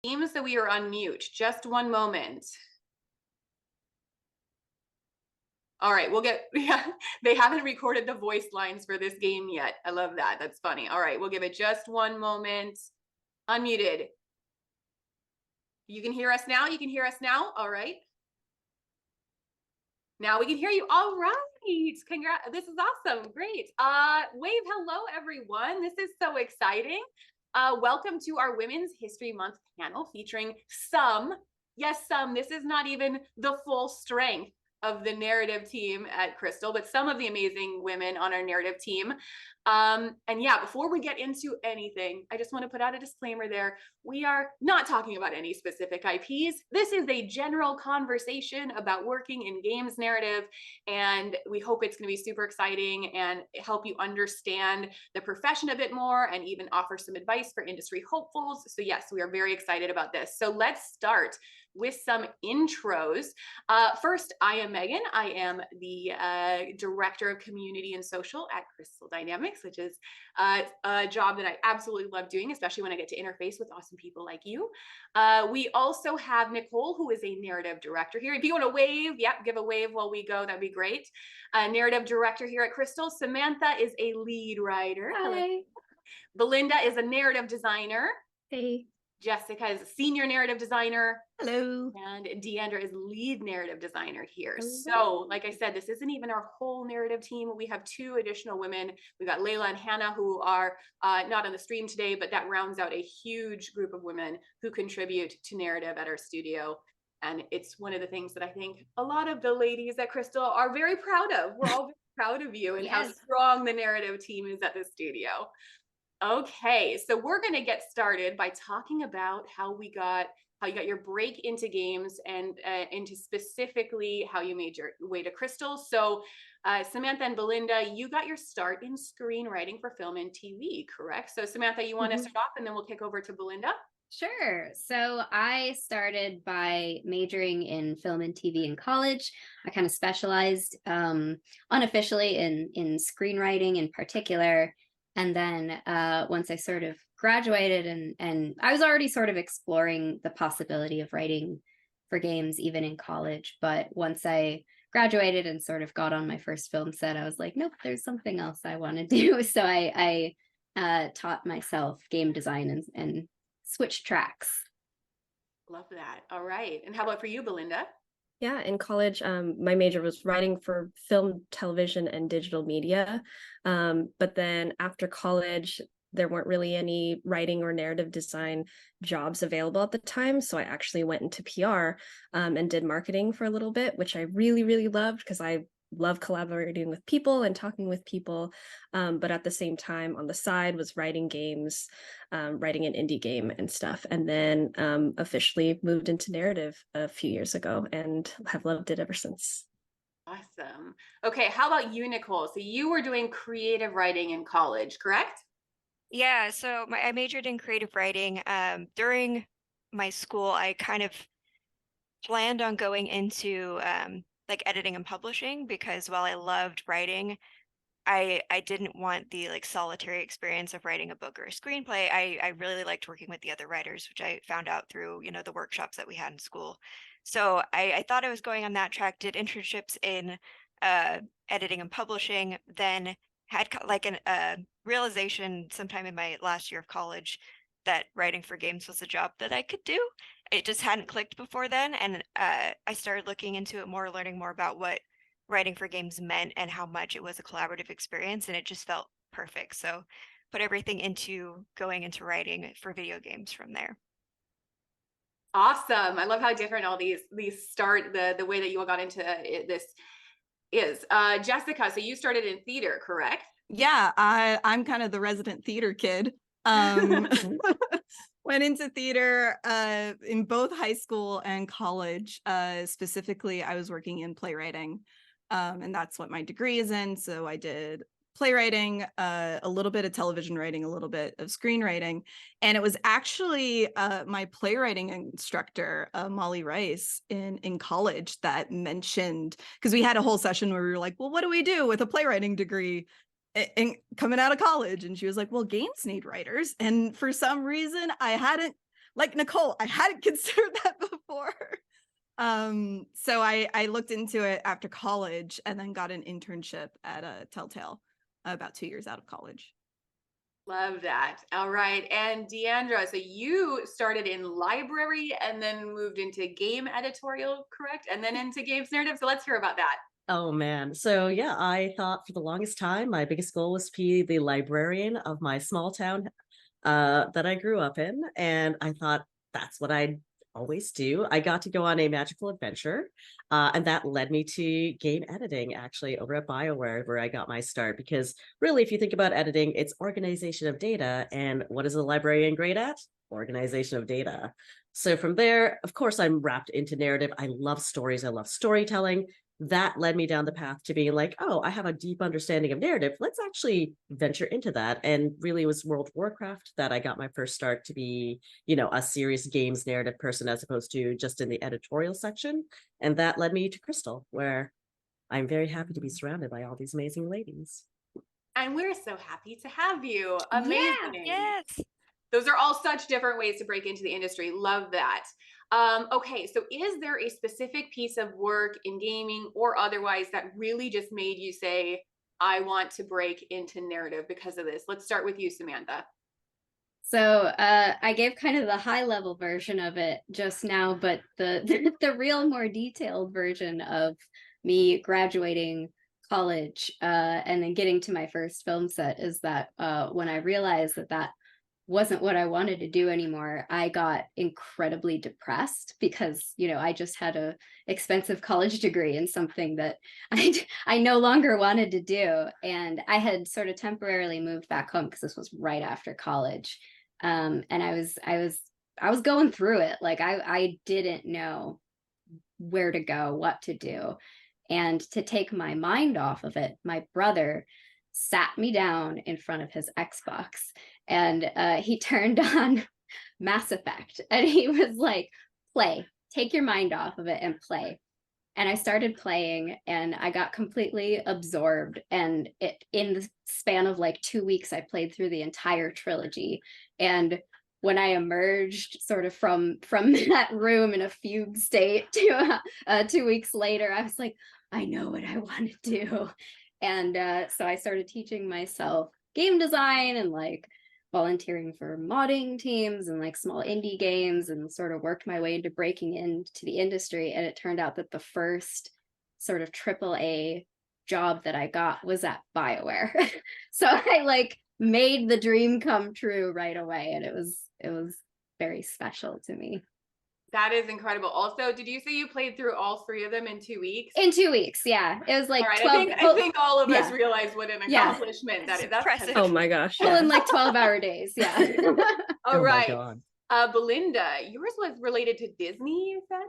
Seems that we are on mute. Just one moment. All right, we'll get, yeah, they haven't recorded the voice lines for this game yet. I love that. That's funny. All right, we'll give it just one moment. Unmuted. You can hear us now? You can hear us now? All right. Now we can hear you. All right. Congrats. This is awesome. Great. Wave hello, everyone. This is so exciting. Welcome to our Women's History Month panel featuring some, yes, some, this is not even the full strength of the narrative team at Crystal, but some of the amazing women on our narrative team. And yeah, before we get into anything, I just want to put out a disclaimer there. We are not talking about any specific IPs. This is a general conversation about working in games narrative, and we hope it's going to be super exciting and help you understand the profession a bit more and even offer some advice for industry hopefuls. So yes, we are very excited about this. So let's start with some intros. First, I am Megan. I am the Director of Community and Social at Crystal Dynamics, which is a job that I absolutely love doing, especially when I get to interface with awesome people like you. We also have Nicole, who is a narrative director here. If you want to wave, yep, give a wave while we go, that'd be great. Narrative director here at Crystal. Samantha is a lead writer. Hi. Belinda is a narrative designer. Hey. Jessica is a senior narrative designer. Hello. And Deandra is lead narrative designer here. Hello. So like I said, this isn't even our whole narrative team. We have two additional women. We've got Layla and Hannah, who are not on the stream today, but that rounds out a huge group of women who contribute to narrative at our studio. And it's one of the things that I think a lot of the ladies at Crystal are very proud of. We're all very proud of you and how strong the narrative team is at the studio. Okay, so we're going to get started by talking about how you got your break into games and into specifically how you made your way to Crystal. So Samantha and Belinda, you got your start in screenwriting for film and TV, correct? So Samantha, you want to start off and then we'll kick over to Belinda? Sure. So I started by majoring in film and TV in college. I kind of specialized unofficially in screenwriting in particular. And then once I sort of graduated and I was already sort of exploring the possibility of writing for games even in college. But once I graduated and sort of got on my first film set, I was like, nope, there's something else I want to do. So I taught myself game design and switched tracks. Love that. All right. And how about for you, Belinda? Yeah, in college, my major was writing for film, television, and digital media. But then after college, there weren't really any writing or narrative design jobs available at the time. So I actually went into PR and did marketing for a little bit, which I really, really loved because I love collaborating with people and talking with people. But at the same time, on the side was writing games, writing an indie game and stuff. And then officially moved into narrative a few years ago and have loved it ever since. Awesome. Okay, how about you, Nicole? So you were doing creative writing in college, correct? Yeah, so I majored in creative writing. During my school, I kind of planned on going into like editing and publishing because while I loved writing, I didn't want the like solitary experience of writing a book or a screenplay. I really liked working with the other writers, which I found out through, the workshops that we had in school. So I thought I was going on that track, did internships in editing and publishing, then had like a realization sometime in my last year of college that writing for games was a job that I could do. It just hadn't clicked before then. And I started looking into it more, learning more about what writing for games meant and how much it was a collaborative experience. And it just felt perfect. So put everything into going into writing for video games from there. Awesome. I love how different all these start, the way that you all got into this is. Jessica, so you started in theater, correct? Yeah, I'm kind of the resident theater kid. Went into theater in both high school and college. Specifically, I was working in playwriting, and that's what my degree is in. So I did playwriting, a little bit of television writing, a little bit of screenwriting. And it was actually my playwriting instructor, Molly Rice, in college that mentioned, because we had a whole session where we were like, well, what do we do with a playwriting degree and coming out of college? And she was like, well, games need writers. And for some reason, I hadn't like Nicole, I hadn't considered that before. So I looked into it after college and then got an internship at a Telltale about 2 years out of college. Love that. All right. And Deandra, so you started in library and then moved into game editorial, correct? And then into games narrative. So let's hear about that. Oh man. So yeah, I thought for the longest time my biggest goal was to be the librarian of my small town that I grew up in. And I thought that's what I'd always do. I got to go on a magical adventure, and that led me to game editing, actually, over at BioWare, where I got my start. Because really, if you think about editing, it's organization of data. And what is a librarian great at? Organization of data. So from there, of course, I'm wrapped into narrative. I love stories. I love storytelling. That led me down the path to being like, oh, I have a deep understanding of narrative. Let's actually venture into that. And really, it was World of Warcraft that I got my first start to be, a serious games narrative person as opposed to just in the editorial section. And that led me to Crystal, where I'm very happy to be surrounded by all these amazing ladies. And we're so happy to have you. Amazing. Yes. Those are all such different ways to break into the industry. Love that. Okay, so is there a specific piece of work in gaming or otherwise that really just made you say, I want to break into narrative because of this? Let's start with you, Samantha. So I gave kind of the high level version of it just now, but the real more detailed version of me graduating college and then getting to my first film set is that when I realized that wasn't what I wanted to do anymore, I got incredibly depressed because, I just had a expensive college degree in something that I no longer wanted to do. And I had sort of temporarily moved back home because this was right after college. And I was going through it. Like I didn't know where to go, what to do. And to take my mind off of it, my brother sat me down in front of his Xbox and he turned on Mass Effect and he was like, play, take your mind off of it and play. And I started playing and I got completely absorbed. And in the span of like 2 weeks, I played through the entire trilogy. And when I emerged sort of from that room in a fugue state to 2 weeks later, I was like, I know what I want to do. And so I started teaching myself game design and like volunteering for modding teams and like small indie games and sort of worked my way into breaking into the industry. And it turned out that the first sort of AAA job that I got was at BioWare. So I like made the dream come true right away. And it was very special to me. That is incredible. Also, did you say you played through all 3 of them in 2 weeks? In 2 weeks, yeah. It was like all right, 12. I think all of us yeah. realize what an accomplishment that is. That's impressive. Oh my gosh. Well, in like 12-hour days, yeah. All Oh my right. God. Belinda, yours was related to Disney, you said?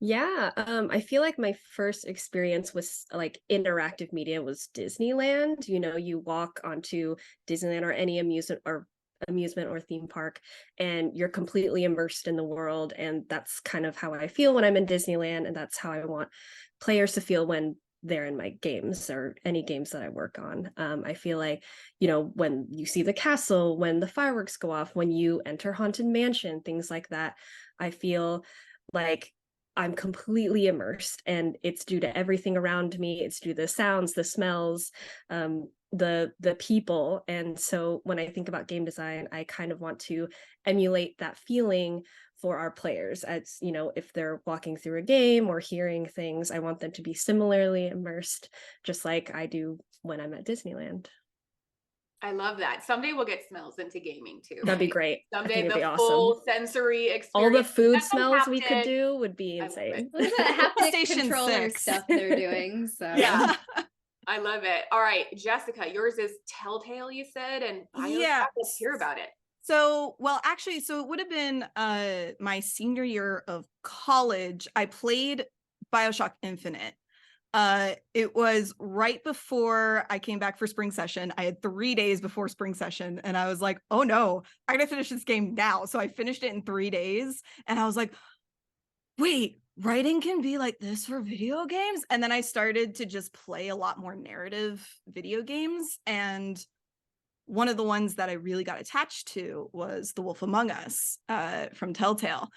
Yeah, I feel like my first experience with like interactive media was Disneyland. You walk onto Disneyland or any amusement or theme park and you're completely immersed in the world, and that's kind of how I feel when I'm in Disneyland, and that's how I want players to feel when they're in my games or any games that I work on. I feel like, when you see the castle, when the fireworks go off, when you enter Haunted Mansion, things like that, I feel like I'm completely immersed, and it's due to everything around me. It's due to the sounds, the smells, the people. And so when I think about game design, I kind of want to emulate that feeling for our players. As if they're walking through a game or hearing things, I want them to be similarly immersed, just like I do when I'm at Disneyland. I love that. Someday we'll get smells into gaming too. That'd be right? great. Someday it'd be the full awesome. sensory experience. All the food That's smells we could haptic. do would be I love insane. it. What is that haptic Station controller 6. stuff they're doing? So Yeah. I love it. All right, Jessica, yours is Telltale, you said, and Yeah. Let's hear about it. So it would have been my senior year of college. I played BioShock Infinite. It was right before I came back for spring session. I had 3 days before spring session, and I was like, oh no, I gotta finish this game now. So I finished it in 3 days, and I was like, wait, writing can be like this for video games? And then I started to just play a lot more narrative video games, and one of the ones that I really got attached to was The Wolf Among Us from Telltale.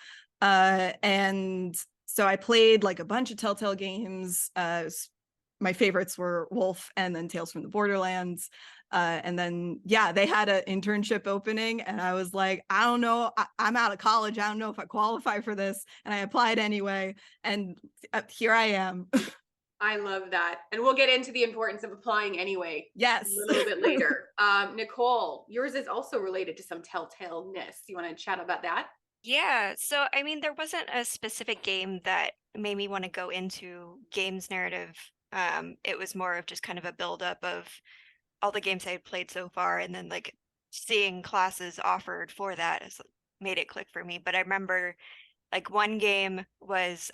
And so I played like a bunch of Telltale games. My favorites were Wolf and then Tales from the Borderlands. And then, yeah, they had an internship opening and I was like, I don't know, I'm out of college. I don't know if I qualify for this. And I applied anyway. And here I am. I love that. And we'll get into the importance of applying anyway. Yes. A little bit later. Nicole, yours is also related to some telltale-ness. You want to chat about that? Yeah, so I mean, there wasn't a specific game that made me want to go into games narrative. It was more of just kind of a buildup of all the games I had played so far, and then like seeing classes offered for that has made it click for me. But I remember like one game was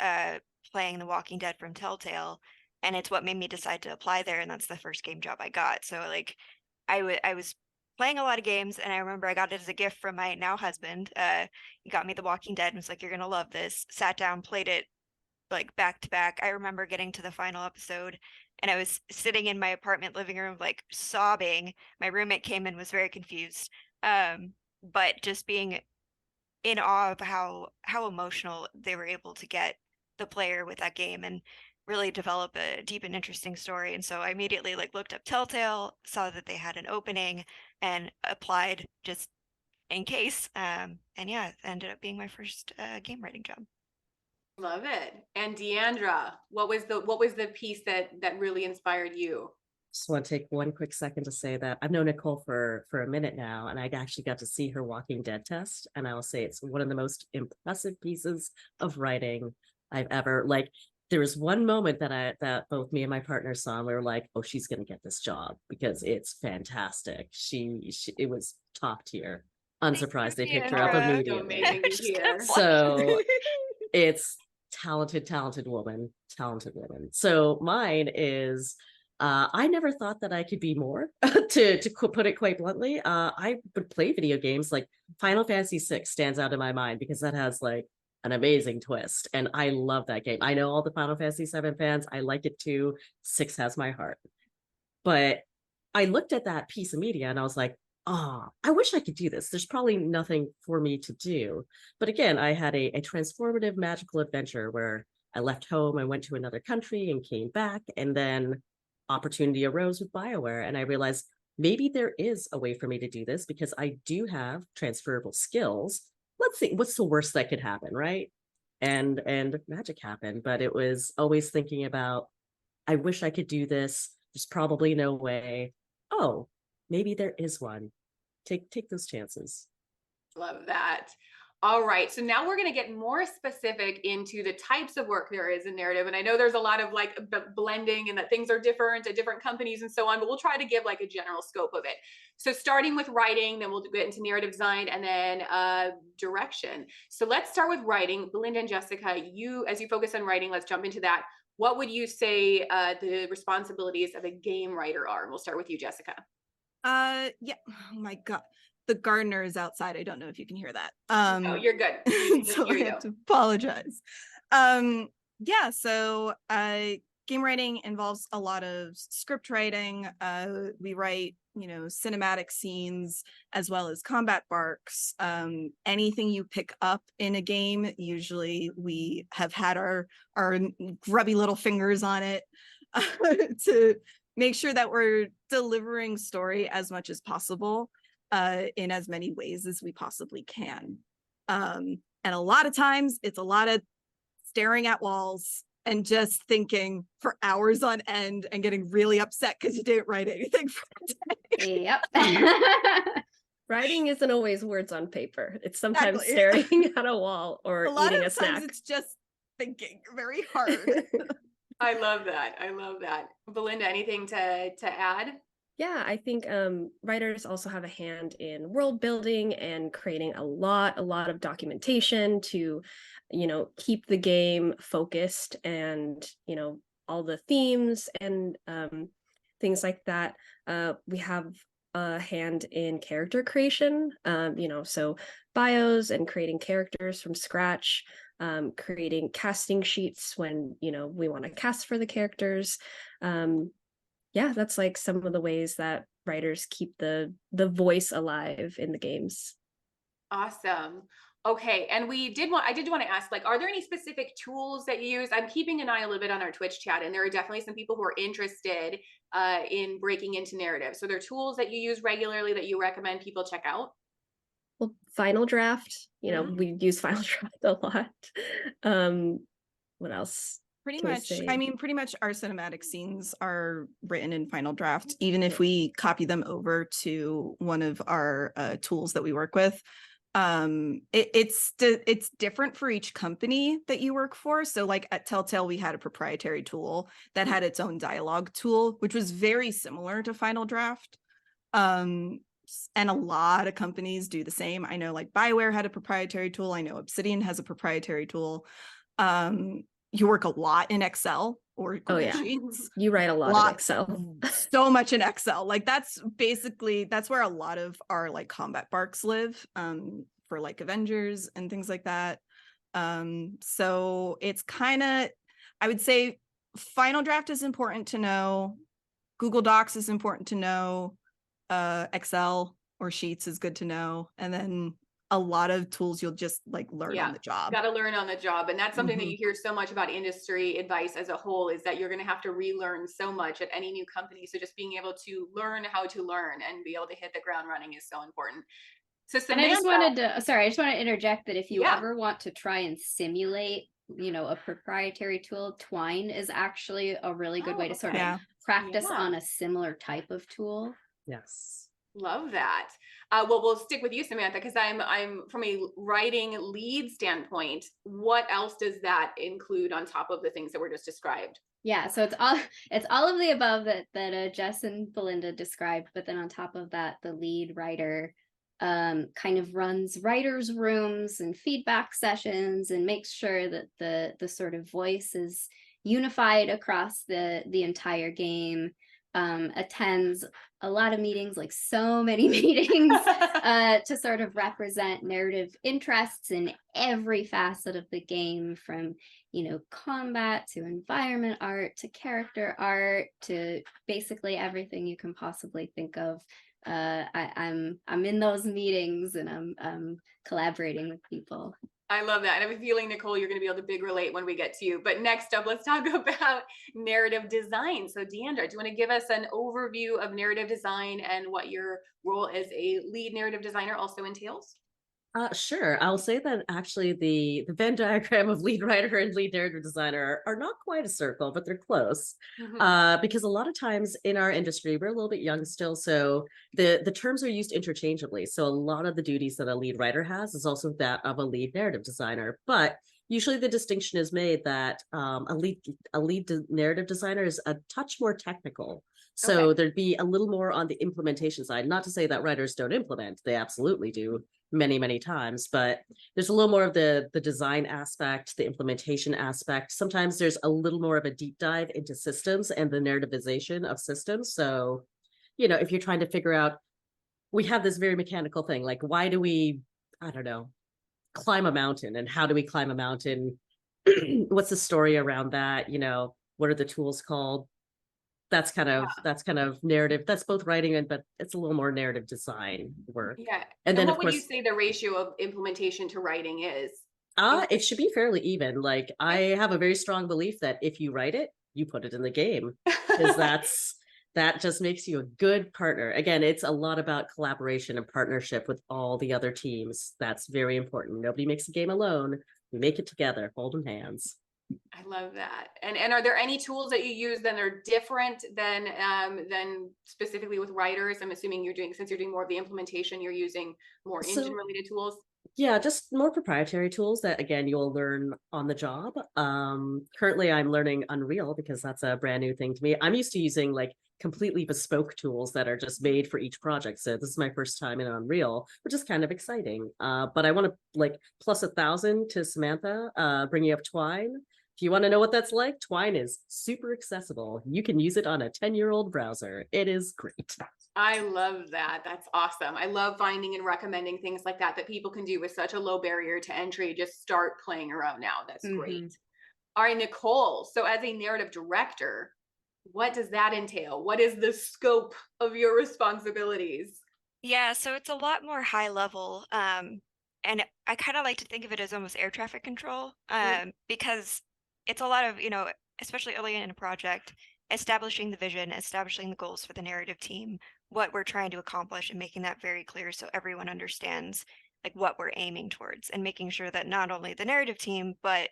playing The Walking Dead from Telltale, and it's what made me decide to apply there, and that's the first game job I got. So like I was playing a lot of games, and I remember I got it as a gift from my now husband. He got me The Walking Dead and was like, "You're gonna love this." Sat down, played it like back to back. I remember getting to the final episode and I was sitting in my apartment living room like sobbing. My roommate came in, was very confused. But just being in awe of how emotional they were able to get the player with that game and really develop a deep and interesting story. And so I immediately like looked up Telltale, saw that they had an opening and applied just in case. And yeah, it ended up being my first game writing job. Love it. And Deandra, what was the piece that really inspired you? Just want to take one quick second to say that I've known Nicole for a minute now, and I actually got to see her Walking Dead test, and I will say it's one of the most impressive pieces of writing I've ever like. There was one moment that both me and my partner saw, and we were like, "Oh, she's gonna get this job because it's fantastic." She it was top tier. Unsurprised they picked her up Deandra. immediately. Amazing to hear. So it's talented woman. So mine is I never thought that I could be more to put it quite bluntly. I would play video games like Final Fantasy VI stands out in my mind because that has like an amazing twist and I love that game. I know all the Final Fantasy VII fans, I like it too. 6 has my heart. But I looked at that piece of media and I was like, oh, I wish I could do this. There's probably nothing for me to do. But again, I had a transformative magical adventure where I left home, I went to another country and came back, and then opportunity arose with BioWare. And I realized maybe there is a way for me to do this because I do have transferable skills. Let's see, what's the worst that could happen, right? And magic happened. But it was always thinking about, I wish I could do this. There's probably no way. Oh, maybe there is one. Take those chances. Love that. All right. So now we're going to get more specific into the types of work there is in narrative. And I know there's a lot of like blending and that things are different at different companies and so on, but we'll try to give like a general scope of it. So starting with writing, then we'll get into narrative design and then direction. So let's start with writing. Belinda and Jessica, you, as you focus on writing, let's jump into that. What would you say the responsibilities of a game writer are? And we'll start with you, Jessica. Yeah. Oh my God. The gardener is outside. I don't know if you can hear that. Oh, you're good. We can So hear I you. have to apologize. Yeah, so game writing involves a lot of script writing. We write, cinematic scenes as well as combat barks. Anything you pick up in a game, usually we have had our grubby little fingers on it to make sure that we're delivering story as much as possible in as many ways as we possibly can. And a lot of times it's a lot of staring at walls and just thinking for hours on end and getting really upset because you didn't write anything for the day. Yep. Writing isn't always words on paper. It's sometimes Exactly. staring at a wall or A lot eating of a times snack. it's just thinking very hard. I love that. I love that. Belinda, anything to add? Yeah, I think writers also have a hand in world building and creating a lot of documentation to, keep the game focused and, all the themes and things like that. We have a hand in character creation, so bios and creating characters from scratch, creating casting sheets when, we want to cast for the characters. yeah, that's like some of the ways that writers keep the voice alive in the games. Awesome. Okay, and I did want to ask, like, are there any specific tools that you use? I'm keeping an eye a little bit on our Twitch chat, and there are definitely some people who are interested in breaking into narrative. So there are tools that you use regularly that you recommend people check out? Well, Final Draft, Mhm. we use Final Draft a lot. Um, what else Pretty can we much, say? I mean, pretty much our cinematic scenes are written in Final Draft, even if Yeah. we copy them over to one of our tools that we work with. It's different for each company that you work for. So like at Telltale, we had a proprietary tool that had its own dialogue tool, which was very similar to Final Draft. And a lot of companies do the same. I know like Bioware had a proprietary tool. I know Obsidian has a proprietary tool. You work a lot in Excel or Oh Google yeah, Sheets. you write a lot in Excel. So much in Excel. Like that's where a lot of our like combat barks live, for like Avengers and things like that. So it's kind of, I would say Final Draft is important to know. Google Docs is important to know. Excel or Sheets is good to know. And then a lot of tools you'll just like learn on the job. Got to learn on the job. And that's something that Mhm. you hear so much about industry advice as a whole, is that you're going to have to relearn so much at any new company. So just being able to learn how to learn and be able to hit the ground running is so important. So And I just Samantha, wanted to, sorry, I just want to interject that if you yeah. ever want to try and simulate, a proprietary tool, Twine is actually a really good way to sort of Yeah. practice Yeah. on a similar type of tool. Yes. Love that. Well, we'll stick with you, Samantha, because I'm from a writing lead standpoint. What else does that include on top of the things that were just described? Yeah, so it's all of the above that Jess and Belinda described, but then on top of that, the lead writer kind of runs writers' rooms and feedback sessions and makes sure that the sort of voice is unified across the entire game. Attends a lot of meetings, like so many meetings, to sort of represent narrative interests in every facet of the game, from combat to environment art to character art to basically everything you can possibly think of. I'm in those meetings and I'm collaborating with people. I love that. And I have a feeling, Nicole, you're going to be able to big relate when we get to you. But next up, let's talk about narrative design. So Deandra, do you want to give us an overview of narrative design and what your role as a lead narrative designer also entails? Sure. I'll say that actually the Venn diagram of lead writer and lead narrative designer are not quite a circle, but they're close. Because a lot of times in our industry, we're a little bit young still, so the terms are used interchangeably. So a lot of the duties that a lead writer has is also that of a lead narrative designer. But usually the distinction is made that a lead narrative designer is a touch more technical. So Okay. there'd be a little more on the implementation side. Not to say that writers don't implement, they absolutely do many times, but there's a little more of the design aspect, the implementation aspect. Sometimes there's a little more of a deep dive into systems and the narrativization of systems. So if you're trying to figure out, we have this very mechanical thing, like why do we, I don't know, climb a mountain, and how do we climb a mountain? What's the story around that? What are the tools called? That's kind of narrative. That's both writing but it's a little more narrative design work. Yeah. And And then what of would you course, say the ratio of implementation to writing is? it should be fairly even. Like I have a very strong belief that if you write it, you put it in the game, because that just makes you a good partner. Again, it's a lot about collaboration and partnership with all the other teams. That's very important. Nobody makes a game alone. We make it together, holding hands. I love that. And are there any tools that you use that are different than specifically with writers? I'm assuming since you're doing more of the implementation, you're using more engine So related tools. yeah, just more proprietary tools that again you'll learn on the job. Currently I'm learning Unreal because that's a brand new thing to me. I'm used to using like completely bespoke tools that are just made for each project. So this is my first time in Unreal, which is kind of exciting. But I want to like plus 1,000 to Samantha, bringing up Twine. If you want to know what that's like, Twine is super accessible. You can use it on a 10-year-old browser. It is great. I love that. That's awesome. I love finding and recommending things like that people can do with such a low barrier to entry. Just start playing around now. That's great. All right, Nicole. So as a narrative director, What does that entail? What is the scope of your responsibilities? Yeah, so it's a lot more high level. And I kind of like to think of it as almost air traffic control, because it's a lot of, especially early in a project, establishing the vision, establishing the goals for the narrative team, what we're trying to accomplish, and making that very clear so everyone understands like what we're aiming towards, and making sure that not only the narrative team, but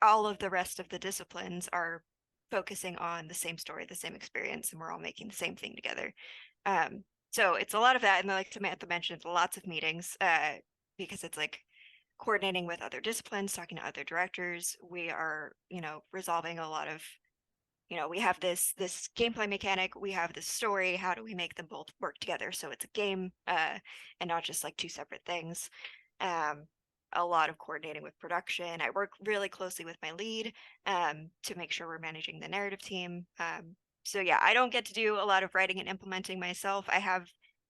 all of the rest of the disciplines are focusing on the same story, the same experience, and we're all making the same thing together. Um, so it's a lot of that, and like Samantha mentioned, lots of meetings, because it's like coordinating with other disciplines, talking to other directors. We are, resolving a lot of, we have this gameplay mechanic, we have this story. How do we make them both work together so it's a game, and not just like two separate things? Um, a lot of coordinating with production. I work really closely with my lead, to make sure we're managing the narrative team. So yeah, I don't get to do a lot of writing and implementing myself. I have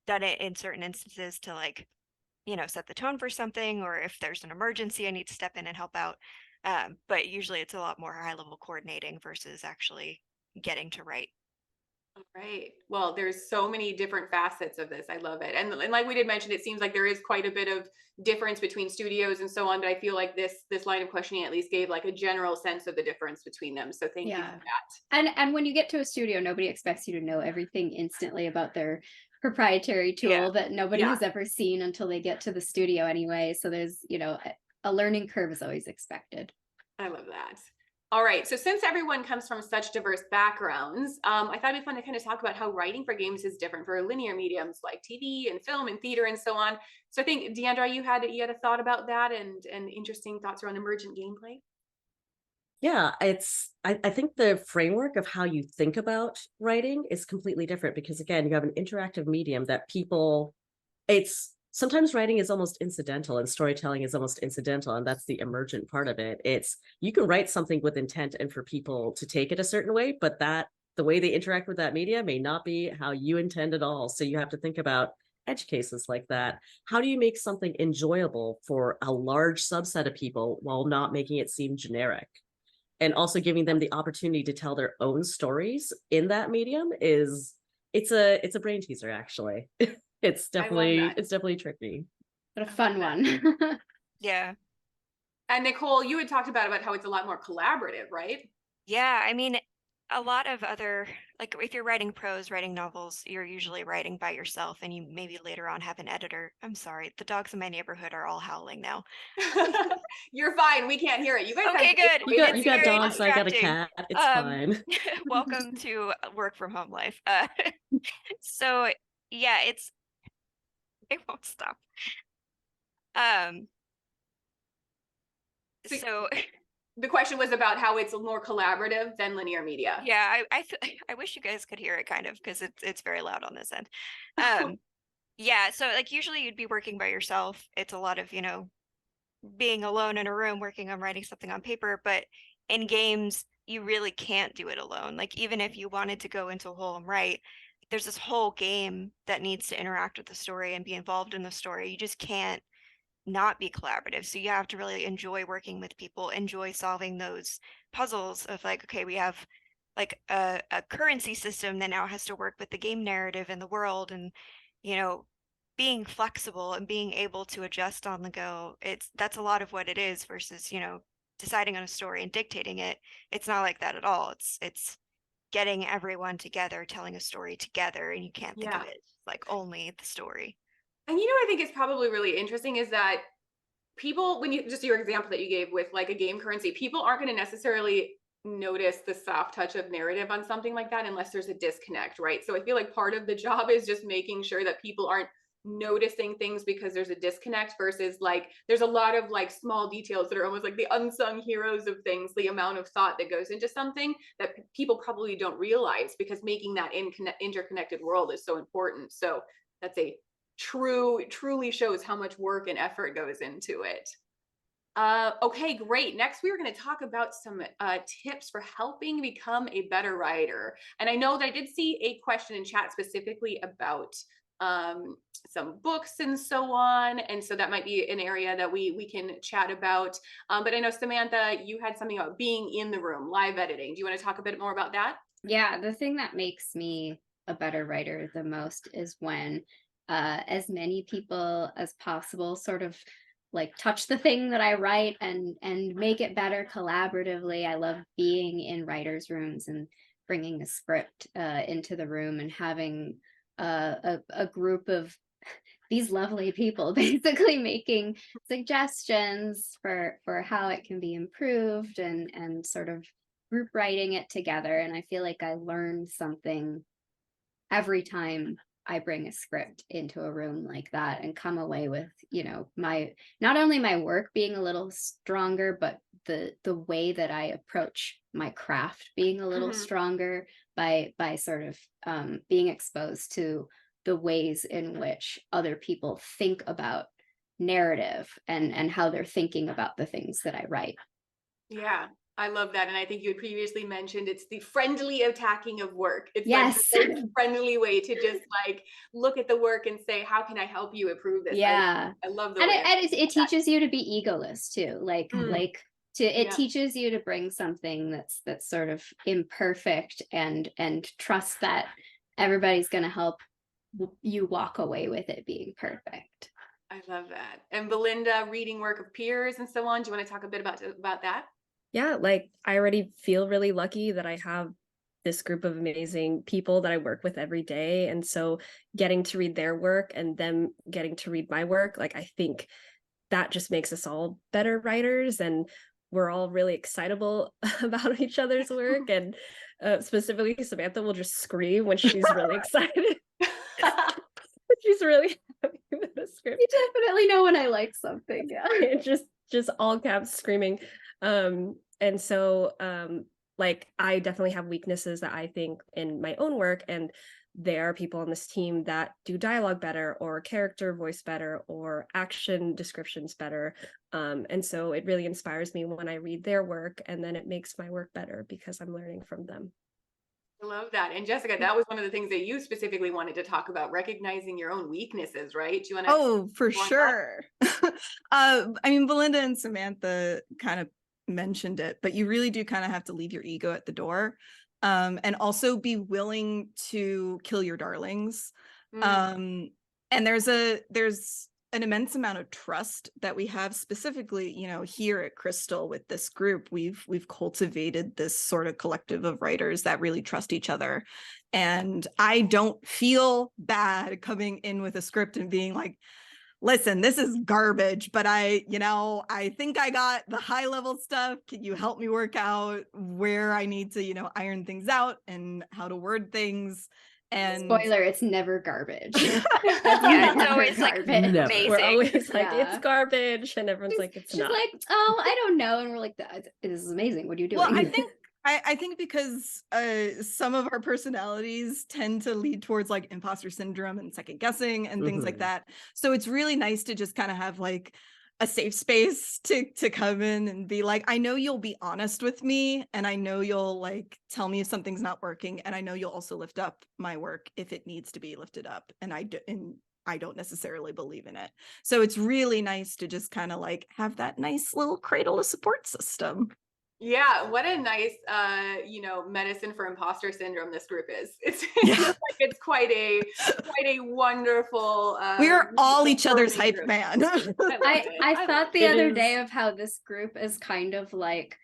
done it in certain instances to like, set the tone for something, or if there's an emergency, I need to step in and help out. But usually it's a lot more high level coordinating versus actually getting to write. Right. Well, there's so many different facets of this. I love it. And like we did mention, it seems like there is quite a bit of difference between studios and so on, but I feel like this line of questioning at least gave like a general sense of the difference between them. So thank you for Yeah. that. And when you get to a studio, nobody expects you to know everything instantly about their proprietary Yeah. tool that nobody Yeah. has ever seen until they get to the studio anyway. So there's, a learning curve is always expected. I love that. All right. So since everyone comes from such diverse backgrounds, I thought it'd be fun to kind of talk about how writing for games is different for linear mediums like TV and film and theater and so on. So I think Deandra, you had a thought about that and interesting thoughts around emergent gameplay. Yeah, I think the framework of how you think about writing is completely different because again, you have an interactive medium that people it's sometimes writing is almost incidental and storytelling is almost incidental, and that's the emergent part of it. It's you can write something with intent and for people to take it a certain way, but that the way they interact with that media may not be how you intend at all. So you have to think about edge cases like that. How do you make something enjoyable for a large subset of people while not making it seem generic? And also giving them the opportunity to tell their own stories in that medium is it's a brain teaser actually. It's I love that. definitely tricky. But a fun one. Yeah. And Nicole, you had talked about how it's a lot more collaborative, right? Yeah, I mean, a lot of other, like if you're writing prose, writing novels, you're usually writing by yourself, and you maybe later on have an editor. I'm sorry, the dogs in my neighborhood are all howling now. You're fine. We can't hear it. You guys have Okay, good. You got it's you got very very dogs, I got a distracting. cat. It's fine. Welcome to work from home life. So yeah, it won't stop. Um, So- so The question was about how it's more collaborative than linear media. yeah, I wish you guys could hear it kind of because it's very loud on this end. Um, yeah, so like usually you'd be working by yourself. It's a lot of, being alone in a room working on writing something on paper, but in games you really can't do it alone. Like even if you wanted to go into a whole and write, there's this whole game that needs to interact with the story and be involved in the story. You just can't not be collaborative. So you have to really enjoy working with people, enjoy solving those puzzles of like, okay, we have like a currency system that now has to work with the game narrative and the world, and you know being flexible and being able to adjust on the go. That's a lot of what it is versus deciding on a story and dictating it. It's not like that at all. It's getting everyone together, telling a story together, and you can't think of Yeah. it like only the story. And I think it's probably really interesting is that people, when you just your example that you gave with like a game currency, people aren't going to necessarily notice the soft touch of narrative on something like that unless there's a disconnect, right? So I feel like part of the job is just making sure that people aren't noticing things because there's a disconnect versus like there's a lot of like small details that are almost like the unsung heroes of things, the amount of thought that goes into something that people probably don't realize because making that interconnected world is so important. So that's a truly shows how much work and effort goes into it. Okay, great. Next, we were going to talk about some tips for helping become a better writer. And I know that I did see a question in chat specifically about some books and so on. And so that might be an area that we can chat about. But I know, Samantha, you had something about being in the room, live editing. Do you want to talk a bit more about that? Yeah, the thing that makes me a better writer the most is when as many people as possible sort of like touch the thing that I write and make it better collaboratively. I love being in writers' rooms and bringing a script into the room and having a group of these lovely people basically making suggestions for how it can be improved and sort of group writing it together. And I feel like I learn something every time I bring a script into a room like that and come away with, you know, my not only my work being a little stronger, but the way that I approach my craft being a little stronger by sort of being exposed to the ways in which other people think about narrative and how they're thinking about the things that I write. Yeah, I love that. And I think you had previously mentioned it's the friendly attacking of work. It's Yes. like a friendly way to just like look at the work and say, how can I help you improve this? Yeah. I love the And way. it teaches you to be egoless too. Like it Yeah. teaches you to bring something that's sort of imperfect and trust that everybody's going to help you walk away with it being perfect. I love that. And Belinda, reading work of peers and so on. Do you want to talk a bit about that? Yeah, like I already feel really lucky that I have this group of amazing people that I work with every day. And so getting to read their work and them getting to read my work, like I think that just makes us all better writers, and we're all really excitable about each other's work. And specifically, Samantha will just scream when she's really excited. She's really happy with the script. You definitely know when I like something. Yeah. And just all caps screaming. And so like I definitely have weaknesses that I think in my own work, and there are people on this team that do dialogue better or character voice better or action descriptions better. And so it really inspires me when I read their work, and then it makes my work better because I'm learning from them. I love that. And Jessica, that was one of the things that you specifically wanted to talk about, recognizing your own weaknesses, right? Do you want to? Oh, for sure. I mean, Belinda and Samantha kind of mentioned it, but you really do kind of have to leave your ego at the door, and also be willing to kill your darlings. And there's an immense amount of trust that we have, specifically, you know, here at Crystal with this group. We've cultivated this sort of collective of writers that really trust each other. And I don't feel bad coming in with a script and being like, listen, this is garbage, but I think I got the high level stuff. Can you help me work out where I need to, iron things out and how to word things? And spoiler, it's never garbage. Yeah, it's always like amazing. We're always like, Yeah. it's garbage, and everyone's like, it's She's not. like, oh, I don't know, and we're like, this is amazing. What are you doing? Well, I think because some of our personalities tend to lead towards like imposter syndrome and second guessing and things like that. So it's really nice to just kind of have like a safe space to come in and be like, I know you'll be honest with me, and I know you'll like tell me if something's not working, and I know you'll also lift up my work if it needs to be lifted up, and I don't necessarily believe in it. So it's really nice to just kind of like have that nice little cradle of support system. Yeah, what a nice medicine for imposter syndrome this group is. It's like it's quite a wonderful we are all each other's hype group. man. I thought the other day of how this group is kind of like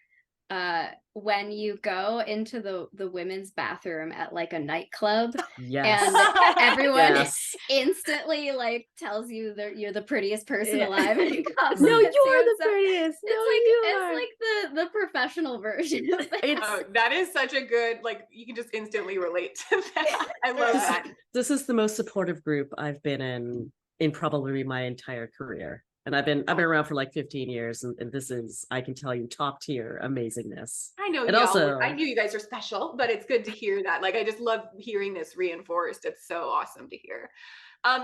when you go into the women's bathroom at like a nightclub, and everyone instantly like tells you that you're the prettiest person alive. And it comes no, you're the prettiest. It's like the professional version of that. That is such a good, like, you can just instantly relate to that. I love that. This is the most supportive group I've been in probably my entire career. And I've been around for like 15 years, and this is, I can tell you, top tier amazingness. I know, and also, I knew you guys are special, but it's good to hear that. Like, I just love hearing this reinforced. It's so awesome to hear.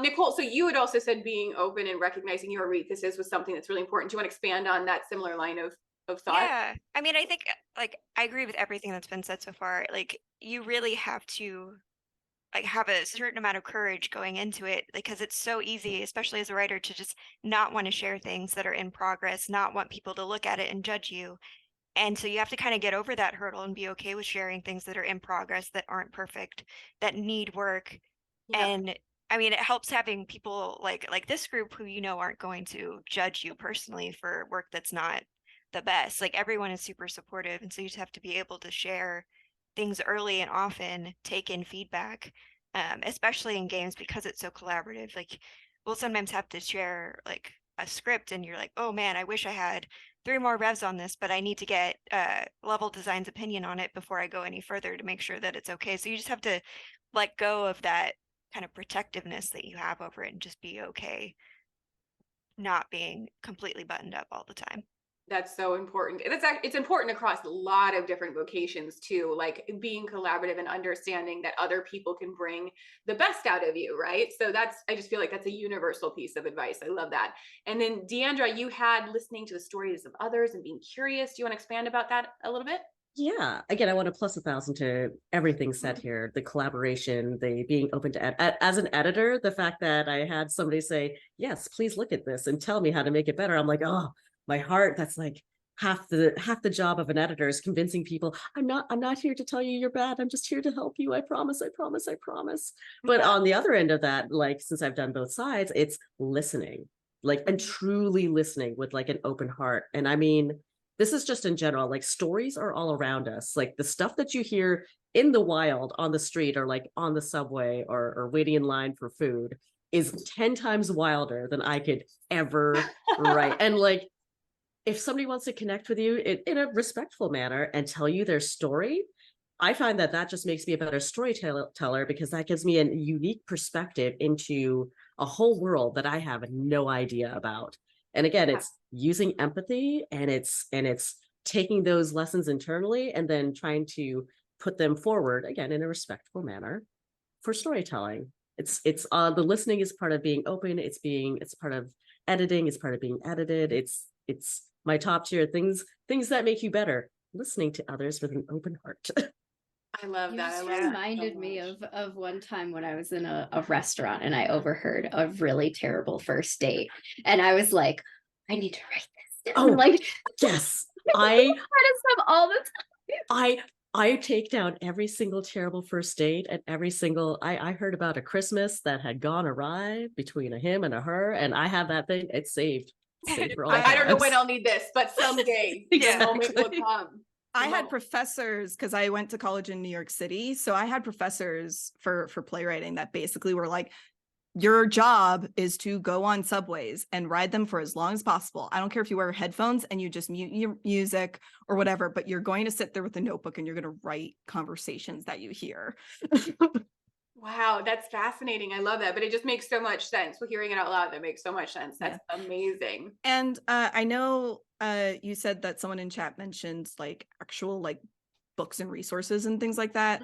Nicole, so you had also said being open and recognizing your weaknesses was something that's really important. Do you want to expand on that similar line of thought? Yeah, I mean, I think like I agree with everything that's been said so far. Like, you really have to like have a certain amount of courage going into it, because it's so easy, especially as a writer, to just not want to share things that are in progress, not want people to look at it and judge you. And so you have to kind of get over that hurdle and be okay with sharing things that are in progress, that aren't perfect, that need work. Yeah. And I mean, it helps having people like this group who aren't going to judge you personally for work that's not the best. Like everyone is super supportive, and so you just have to be able to share things early and often, take in feedback, especially in games because it's so collaborative. Like we'll sometimes have to share like a script, and you're like, oh man, I wish I had 3 more revs on this, but I need to get level design's opinion on it before I go any further to make sure that it's okay. So you just have to let go of that kind of protectiveness that you have over it and just be okay not being completely buttoned up all the time. That's so important. It's important across a lot of different vocations too, like being collaborative and understanding that other people can bring the best out of you, right? So I just feel like that's a universal piece of advice. I love that. And then Deandra, you had listening to the stories of others and being curious. Do you want to expand about that a little bit? Yeah, again, I want to plus 1,000 to everything said here. The collaboration, the being open to as an editor, the fact that I had somebody say, yes, please look at this and tell me how to make it better. I'm like, oh, my heart, that's like half the job of an editor is convincing people, I'm not here to tell you you're bad. I'm just here to help you. I promise, I promise, I promise. But Yeah. on the other end of that, like since I've done both sides, it's listening, like and truly listening with like an open heart. And I mean, this is just in general, like stories are all around us. Like the stuff that you hear in the wild on the street or like on the subway or waiting in line for food is 10 times wilder than I could ever write. And like, if somebody wants to connect with you in a respectful manner and tell you their story, I find that just makes me a better storyteller because that gives me a unique perspective into a whole world that I have no idea about. And again, it's using empathy and it's taking those lessons internally and then trying to put them forward again in a respectful manner for storytelling. It's the listening is part of being open. It's part of editing. It's part of being edited. It's my top tier things that make you better. Listening to others with an open heart. I love You that. just I love that so reminded me much. of one time when I was in a restaurant and I overheard a really terrible first date. And I was like, I need to write this down. Oh, Like, yes. I had stuff all the time. I take down every single terrible first date and every single I heard about a Christmas that had gone awry between a him and a her, and I have that thing. It's saved. Saved for all I don't know when times. I'll need this, but someday the moment will come. I had professors because I went to college in New York City. So I had professors for playwriting that basically were like, your job is to go on subways and ride them for as long as possible. I don't care if you wear headphones and you just mute your music or whatever, but you're going to sit there with a notebook and you're going to write conversations that you hear. Wow, that's fascinating. I love that. But it just makes so much sense. We're hearing it out loud. That makes so much sense. That's amazing. And I know you said that someone in chat mentioned like actual like books and resources and things like that.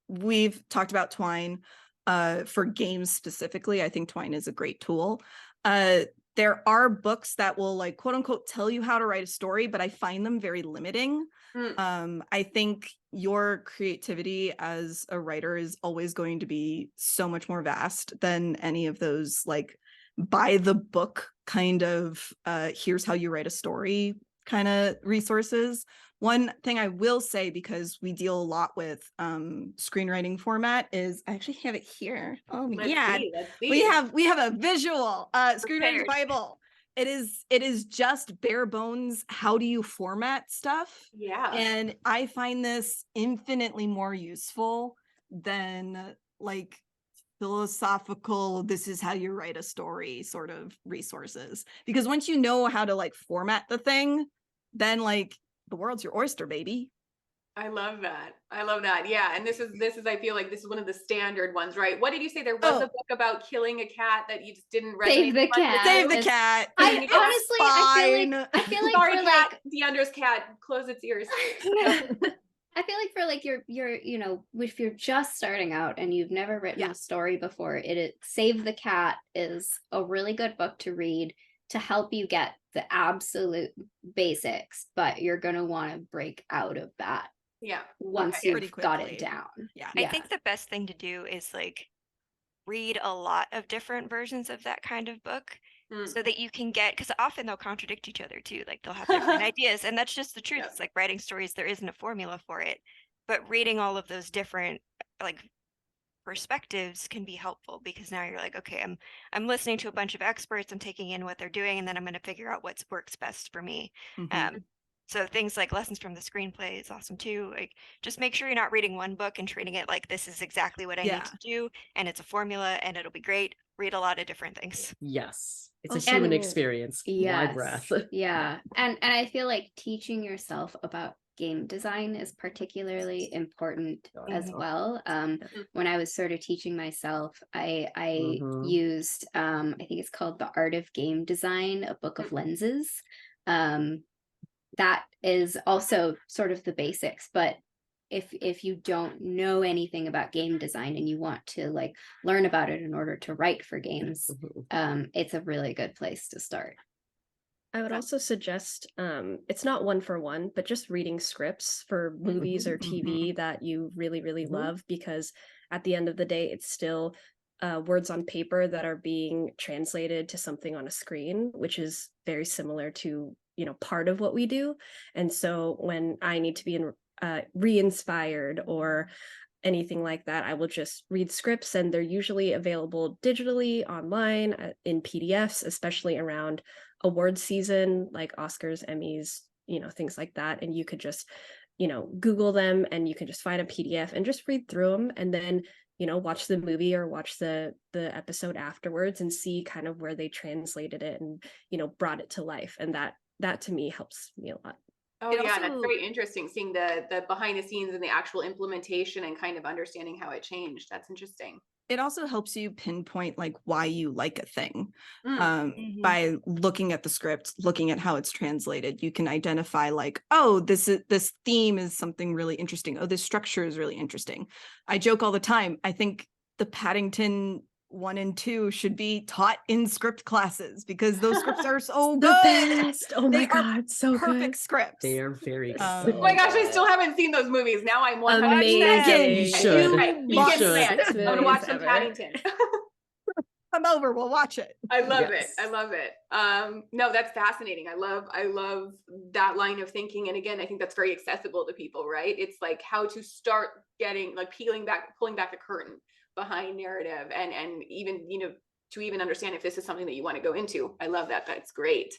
We've talked about Twine for games specifically. I think Twine is a great tool. There are books that will like quote unquote tell you how to write a story, but I find them very limiting. I think your creativity as a writer is always going to be so much more vast than any of those like by the book kind of here's how you write a story kind of resources. One thing I will say, because we deal a lot with screenwriting format, is I actually have it here. Oh Let's yeah, see. we have a visual screenwriter's Bible. It is just bare bones. How do you format stuff? Yeah. And I find this infinitely more useful than like philosophical, this is how you write a story sort of resources. Because once you know how to like format the thing, then like the world's your oyster, baby. I love that. I love that. Yeah. And this is, I feel like this is one of the standard ones, right? What did you say? There was a book about killing a cat that you just didn't resonate. Save the cat. Save the cat. I honestly, I feel like sorry, for cat. like Deandra's cat, close its ears. I feel like for like your if you're just starting out and you've never written a story before, Save the Cat is a really good book to read to help you get the absolute basics, but you're going to want to break out of that Yeah. once Okay. you've Pretty got quickly. it down. Yeah. I think the best thing to do is like read a lot of different versions of that kind of book Mm. so that you can get, because often they'll contradict each other too. Like they'll have different ideas, and that's just the truth. Yep. It's like writing stories, there isn't a formula for it, but reading all of those different like perspectives can be helpful, because now you're like, okay, I'm listening to a bunch of experts, I'm taking in what they're doing, and then I'm going to figure out what works best for me. Mhm. So things like lessons from the screenplay is awesome too. Like just make sure you're not reading one book and treating it like this is exactly what I Yeah. need to do and it's a formula and it'll be great. Read a lot of different things. Yes. It's a Also- human And- experience. My Yes. breath. Yeah. And I feel like teaching yourself about game design is particularly important as Mhm. well. When I was sort of teaching myself, I Mhm. used I think it's called The Art of Game Design, a book of lenses. That is also sort of the basics, but if you don't know anything about game design and you want to like learn about it in order to write for games, Mhm. it's a really good place to start. I would also suggest it's not one for one, but just reading scripts for movies or TV that you really, really Mhm. love, because at the end of the day, it's still words on paper that are being translated to something on a screen, which is very similar to, part of what we do. And so when I need to be re-inspired or anything like that, I will just read scripts, and they're usually available digitally online in PDFs, especially around award season like Oscars, Emmys, things like that. And you could just, Google them, and you can just find a PDF and just read through them, and then watch the movie or watch the episode afterwards and see kind of where they translated it and brought it to life. And that to me helps me a lot. Oh It yeah, that's also- very interesting, seeing the behind the scenes and the actual implementation and kind of understanding how it changed. That's interesting. It also helps you pinpoint like why you like a thing. Mm. By looking at the script, looking at how it's translated, you can identify like, oh, this theme is something really interesting. Oh, this structure is really interesting. I joke all the time. I think the Paddington 1 and 2 should be taught in script classes, because those scripts are so The good. best. Oh They my are God, so Perfect good. scripts. They are very Oh Oh my gosh, I still haven't seen those movies. Now I'm 100%. Amazing. You should. Okay, You weekend should. plan. Best I'm gonna movies watch some ever. Paddington. Come over, we'll watch it. I love Yes. it. I love it. No, that's fascinating. I love that line of thinking. And again, I think that's very accessible to people, right? It's like how to start getting like pulling back the curtain behind narrative, and even, to even understand if this is something that you want to go into. I love that. That's great.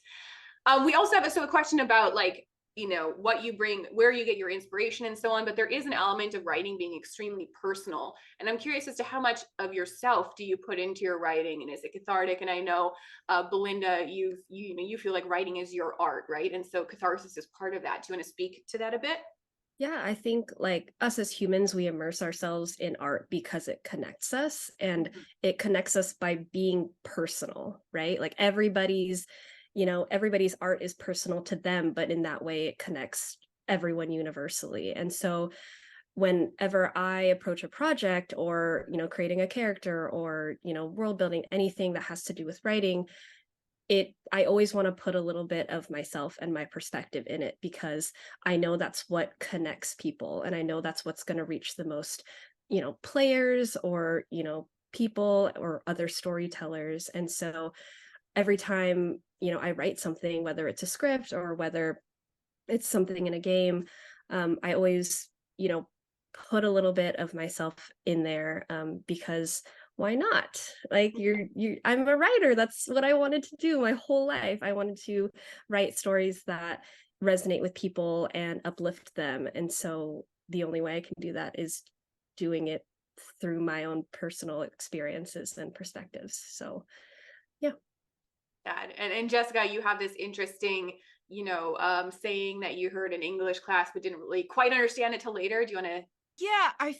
We also have a question about like, what you bring, where you get your inspiration and so on, but there is an element of writing being extremely personal. And I'm curious as to how much of yourself do you put into your writing, and is it cathartic? And I know, Belinda, you feel like writing is your art, right? And so catharsis is part of that. Do you want to speak to that a bit? Yeah, I think like us as humans, we immerse ourselves in art because it connects us, and it connects us by being personal, right? Like everybody's art is personal to them, but in that way it connects everyone universally. And so whenever I approach a project or, creating a character or, world building, anything that has to do with writing, I always want to put a little bit of myself and my perspective in it, because I know that's what connects people, and I know that's what's going to reach the most, players or, people or other storytellers. And so every time, I write something, whether it's a script or whether it's something in a game, I always, put a little bit of myself in there, because why not? Like I'm a writer. That's what I wanted to do my whole life. I wanted to write stories that resonate with people and uplift them. And so the only way I can do that is doing it through my own personal experiences and perspectives. So yeah. And Jessica, you have this interesting, saying that you heard in English class but didn't really quite understand it till later. Do you want to? Yeah, I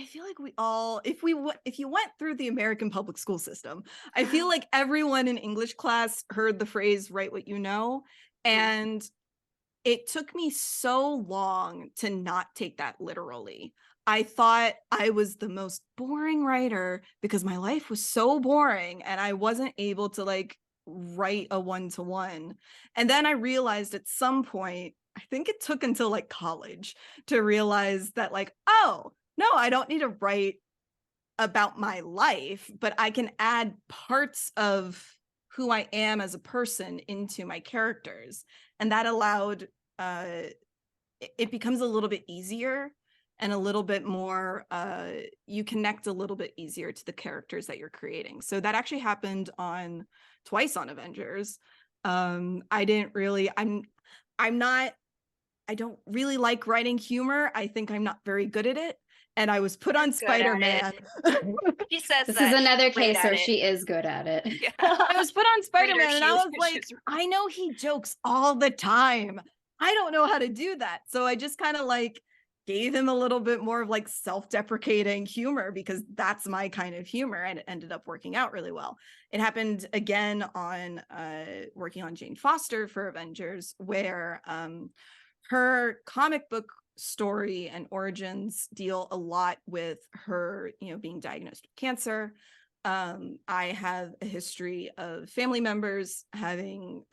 feel like we all, if you went through the American public school system, I feel like everyone in English class heard the phrase "write what you know," and it took me so long to not take that literally. I thought I was the most boring writer because my life was so boring and I wasn't able to like write a one-to-one. And then I realized at some point I think it took until like college to realize that like, oh, no, I don't need to write about my life, but I can add parts of who I am as a person into my characters. And that allowed, it becomes a little bit easier and a little bit more, you connect a little bit easier to the characters that you're creating. So that actually happened twice on Avengers. I didn't really, I don't really like writing humor. I think I'm not very good at it. And I was put on Good at Spider-Man. She says This that is another she's great case at where it. she is good at it. Yeah. I was put on Spider-Man and I was She's- like, she's- I know he jokes all the time. I don't know how to do that. So I just kind of like gave him a little bit more of like self-deprecating humor because that's my kind of humor, and it ended up working out really well. It happened again on working on Jane Foster for Avengers, where her comic book story and origins deal a lot with her, being diagnosed with cancer. I have a history of family members having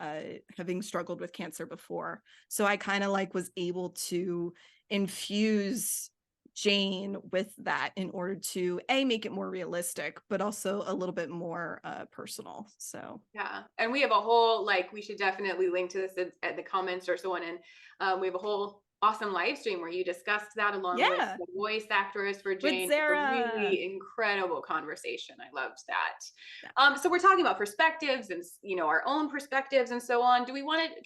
struggled with cancer before, so I kind of like was able to infuse Jane with that in order to make it more realistic, but also a little bit more personal. So Yeah, and we have a whole, like, we should definitely link to this at the comments or so on, and we have a whole awesome live stream where you discussed that along with Yeah. the voice actress for Jane. It's a Sarah. really incredible conversation. I loved that. Yeah. So we're talking about perspectives and our own perspectives and so on. Can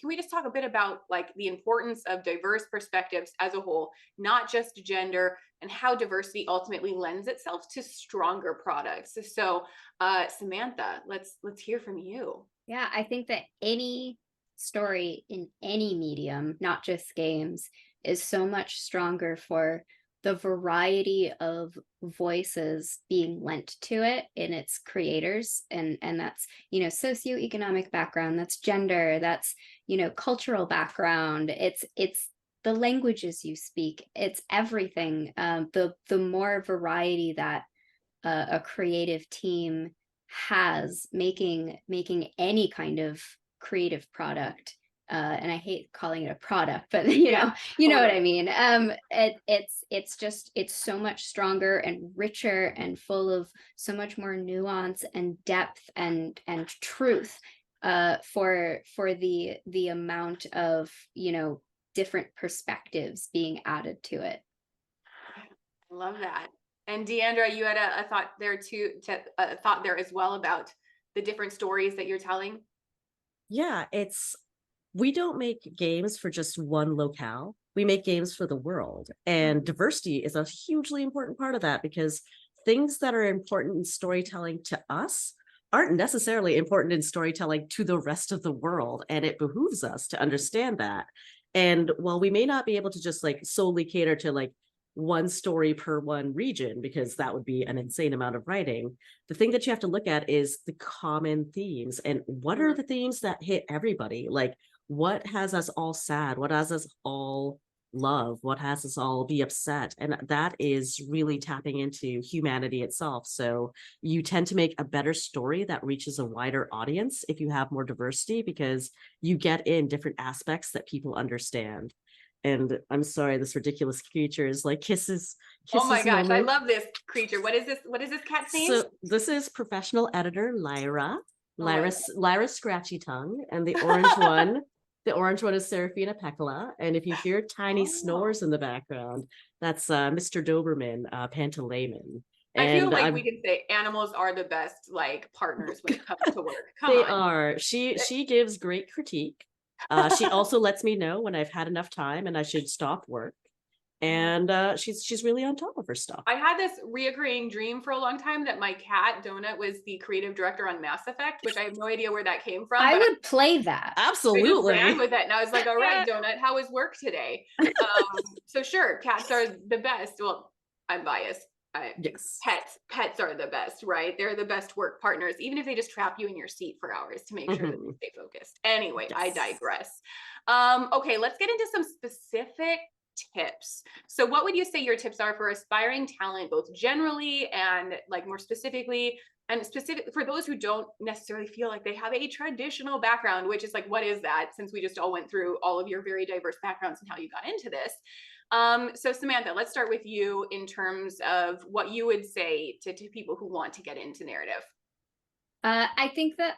we just talk a bit about like the importance of diverse perspectives as a whole, not just gender, and how diversity ultimately lends itself to stronger products? So Samantha, let's hear from you. Yeah, I think that any story in any medium, not just games, is so much stronger for the variety of voices being lent to it in its creators. And that's, socioeconomic background, that's gender, that's, cultural background. It's the languages you speak, it's everything. The more variety that a creative team has making any kind kind of creative product, and I hate calling it a product, but you know what I mean. It's so much stronger and richer and full of so much more nuance and depth and truth, for the amount of different perspectives being added to it. I love that. And Deandra, you had a thought there too, a thought there as well about the different stories that you're telling. Yeah, we don't make games for just one locale. We make games for the world. And diversity is a hugely important part of that, because things that are important in storytelling to us aren't necessarily important in storytelling to the rest of the world. And it behooves us to understand that. And while we may not be able to just like solely cater to like one story per one region, because that would be an insane amount of writing, the thing that you have to look at is the common themes, and what are the themes that hit everybody? Like, what has us all sad? What has us all love? What has us all be upset? And that is really tapping into humanity itself. So you tend to make a better story that reaches a wider audience if you have more diversity, because you get in different aspects that people understand. And I'm sorry, this ridiculous creature is like kisses. Oh my gosh, I moment. love this creature. What is this? What is this cat's name? So this is professional editor Lyra. Lyra. Lyra Scratchy Tongue, and the orange one, the orange one is Serafina Peccola. And if you hear tiny snores in the background, that's Mr. Doberman, Pantalaimon. I feel And like we can say animals are the best like partners when it comes to work. Come they on. are. She gives great critique. She also lets me know when I've had enough time and I should stop work. And she's really on top of her stuff. I had this reoccurring dream for a long time that my cat Donut was the creative director on Mass Effect, which I have no idea where that came from. I but would play that. Absolutely. I just ran with it, and I was like, "All right, Donut, how was work today?" So sure, cats are the best. Well, I'm biased. Yes. Pets are the best, right? They're the best work partners, even if they just trap you in your seat for hours to make sure that you stay focused. Anyway, I digress. Okay, let's get into some specific tips. So what would you say your tips are for aspiring talent, both generally and like more specifically, and specific for those who don't necessarily feel like they have a traditional background, which is like, what is that? Since we just all went through all of your very diverse backgrounds and how you got into this. So Samantha, let's start with you in terms of what you would say to people who want to get into narrative. I think that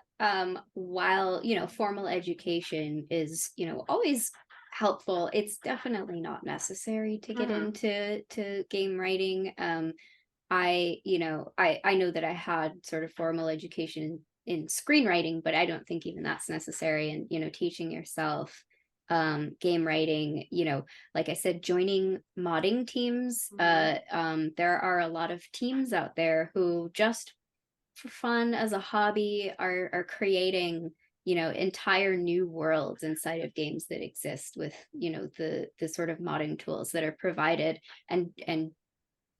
while, formal education is, always helpful, it's definitely not necessary to get into game writing. I know that I had sort of formal education in screenwriting, but I don't think even that's necessary. And, teaching yourself game writing, like I said, joining modding teams. There are a lot of teams out there who just for fun as a hobby are creating entire new worlds inside of games that exist with the sort of modding tools that are provided, and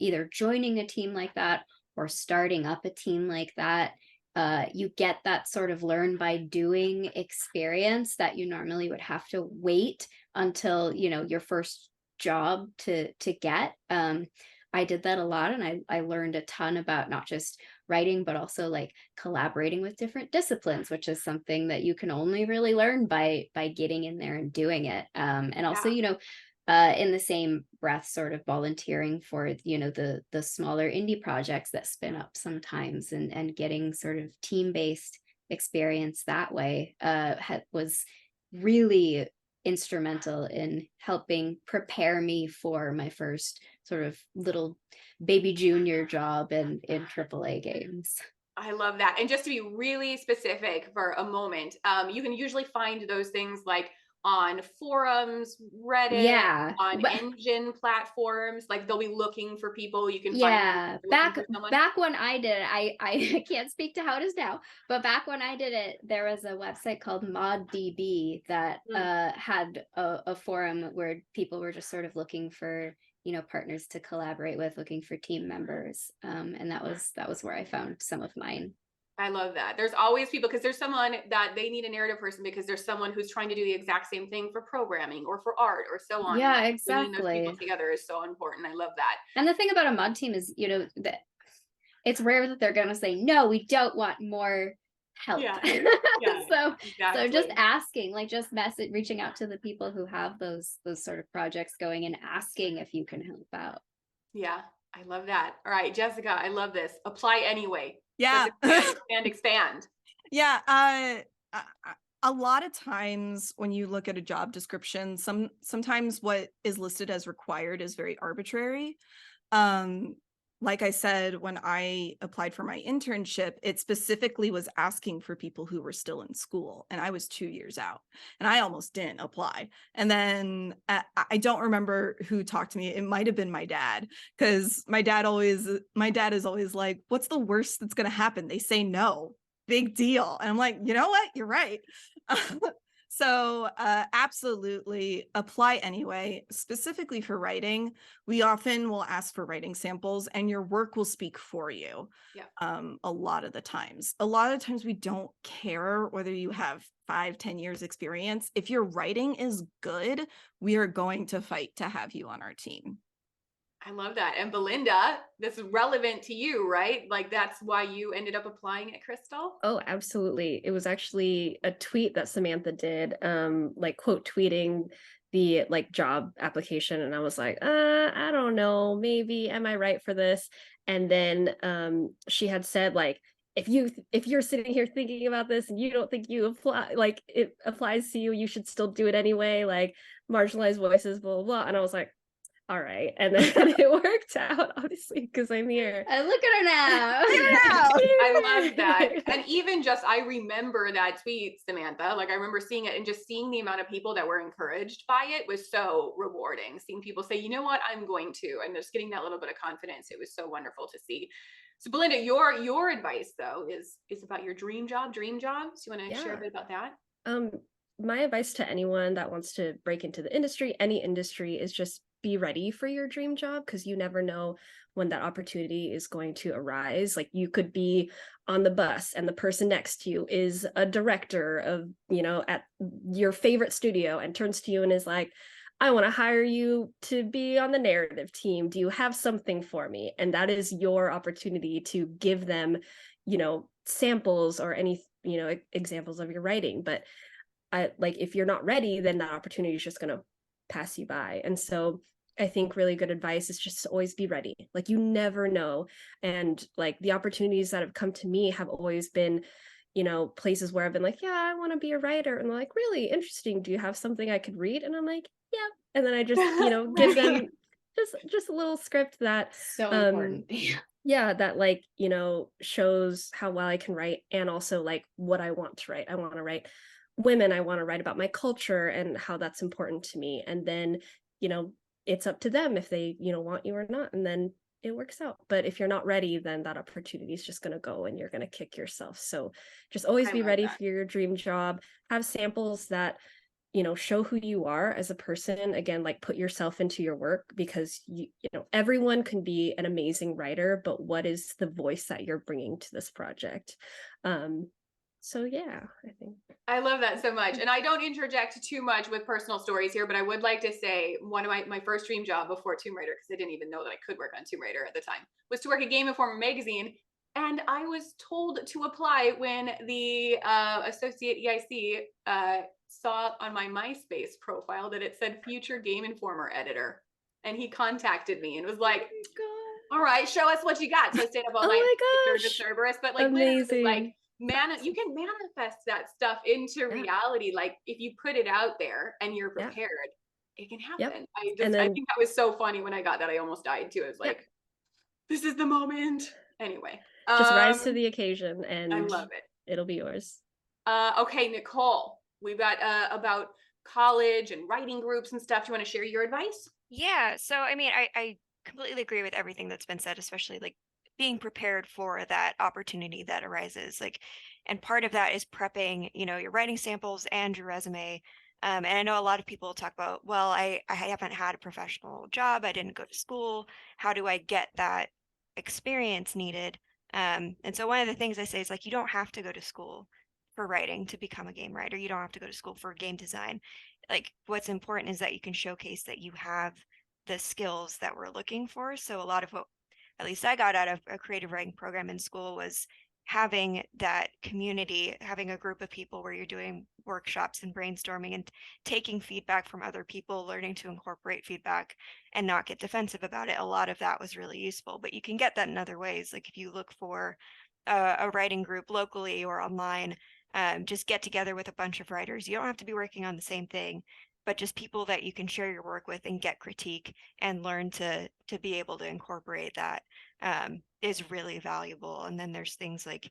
either joining a team like that or starting up a team like that, you get that sort of learn by doing experience that you normally would have to wait until your first job to get. I did that a lot, and I learned a ton about not just writing, but also like collaborating with different disciplines, which is something that you can only really learn by getting in there and doing it. And also, in the same breath, sort of volunteering for the smaller indie projects that spin up sometimes, and getting sort of team-based experience that way was really instrumental in helping prepare me for my first sort of little baby junior job in AAA games. I love that. And just to be really specific for a moment, you can usually find those things like on forums, Reddit, on engine platforms. Like they'll be looking for people. You can find back when I did it, I can't speak to how it is now, but back when I did it, there was a website called ModDB that had a forum where people were just sort of looking for partners to collaborate with, looking for team members, and that was where I found some of mine. I love that. There's always people, because there's someone that they need a narrative person because there's someone who's trying to do the exact same thing for programming or for art or so on. Yeah, Bringing exactly. those people together is so important. I love that. And the thing about a mod team is, that it's rare that they're going to say, no, we don't want more help. Yeah. So Exactly. just asking, like just reaching out to the people who have those sort of projects going and asking if you can help out. Yeah, I love that. All right, Jessica, I love this. Apply anyway. Yeah. Expand. Yeah. A lot of times when you look at a job description, sometimes what is listed as required is very arbitrary. Like I said, when I applied for my internship, it specifically was asking for people who were still in school, and I was 2 years out, and I almost didn't apply. And then I don't remember who talked to me. It might have been my dad, because my dad is always like, what's the worst that's going to happen? They say no. Big deal. And I'm like, you know what? You're right. So absolutely apply anyway. Specifically for writing, we often will ask for writing samples, and your work will speak for you. Yeah. A lot of the times. A lot of times we don't care whether you have 5-10 years experience. If your writing is good, we are going to fight to have you on our team. I love that. And Belinda, this is relevant to you, right? Like that's why you ended up applying at Crystal? Oh, absolutely. It was actually a tweet that Samantha did, like quote tweeting the like job application, and I was like, I don't know, maybe am I right for this? And then she had said, like, if you're sitting here thinking about this and you don't think you apply, like it applies to you, you should still do it anyway, like marginalized voices, blah blah blah. And I was like, all right. And then it worked out, obviously, because I'm here. And look at her now. I love that. And even just, I remember that tweet, Samantha. Like I remember seeing it, and just seeing the amount of people that were encouraged by it was so rewarding. Seeing people say, you know what, I'm going to, and just getting that little bit of confidence. It was so wonderful to see. So Belinda, your advice though is about your dream jobs. Do you want to share a bit about that? My advice to anyone that wants to break into the industry, any industry, is just be ready for your dream job, because you never know when that opportunity is going to arise. Like you could be on the bus and the person next to you is a director of, at your favorite studio, and turns to you and is like, I want to hire you to be on the narrative team. Do you have something for me? And that is your opportunity to give them, samples or any, examples of your writing. But if you're not ready, then that opportunity is just going to pass you by. And so I think really good advice is just to always be ready. Like, you never know. And like the opportunities that have come to me have always been, places where I've been like, yeah, I want to be a writer. And they're like, really interesting. Do you have something I could read? And I'm like, yeah. And then I just, give them just a little script that So important. yeah, that shows how well I can write, and also like what I want to write. I want to write women. I want to write about my culture and how that's important to me. And then, it's up to them if they, want you or not. And then it works out. But if you're not ready, then that opportunity is just going to go and you're going to kick yourself. So just always I be love ready that. for your dream job. Have samples that, show who you are as a person. Again, like, put yourself into your work, because everyone can be an amazing writer, but what is the voice that you're bringing to this project? So yeah, I think I love that so much. And I don't interject too much with personal stories here, but I would like to say one of my first dream job before Tomb Raider, because I didn't even know that I could work on Tomb Raider at the time, was to work at Game Informer magazine. And I was told to apply when the associate EIC saw on my MySpace profile that it said future Game Informer editor. And he contacted me and was like, all right, show us what you got. So I stayed up all Oh night my and gosh, Cerberus, but like literally, like, amazing. you can manifest that stuff into Yeah. reality. Like, if you put it out there and you're Yeah. prepared, it can Yep. happen. And I then think that was so funny when I got that. I almost died too. I was yeah, like, this is the moment. Anyway, just rise to the occasion, I and love it. it'll be yours. Okay, Nicole, we've got about college and writing groups and stuff. Do you want to share your advice? Yeah. So, I mean, I completely agree with everything that's been said, especially like being prepared for that opportunity that arises. Like, and part of that is prepping, your writing samples and your resume. And I know a lot of people talk about, well, I haven't had a professional job. I didn't go to school. How do I get that experience needed? And so one of the things I say is like, you don't have to go to school for writing to become a game writer. You don't have to go to school for game design. Like, what's important is that you can showcase that you have the skills that we're looking for. So a lot of what at least I got out of a creative writing program in school was having that community, having a group of people where you're doing workshops and brainstorming and taking feedback from other people, learning to incorporate feedback and not get defensive about it. A lot of that was really useful, but you can get that in other ways. Like, if you look for a writing group locally or online, just get together with a bunch of writers. You don't have to be working on the same thing, but just people that you can share your work with and get critique and learn to be able to incorporate that is really valuable. And then there's things like,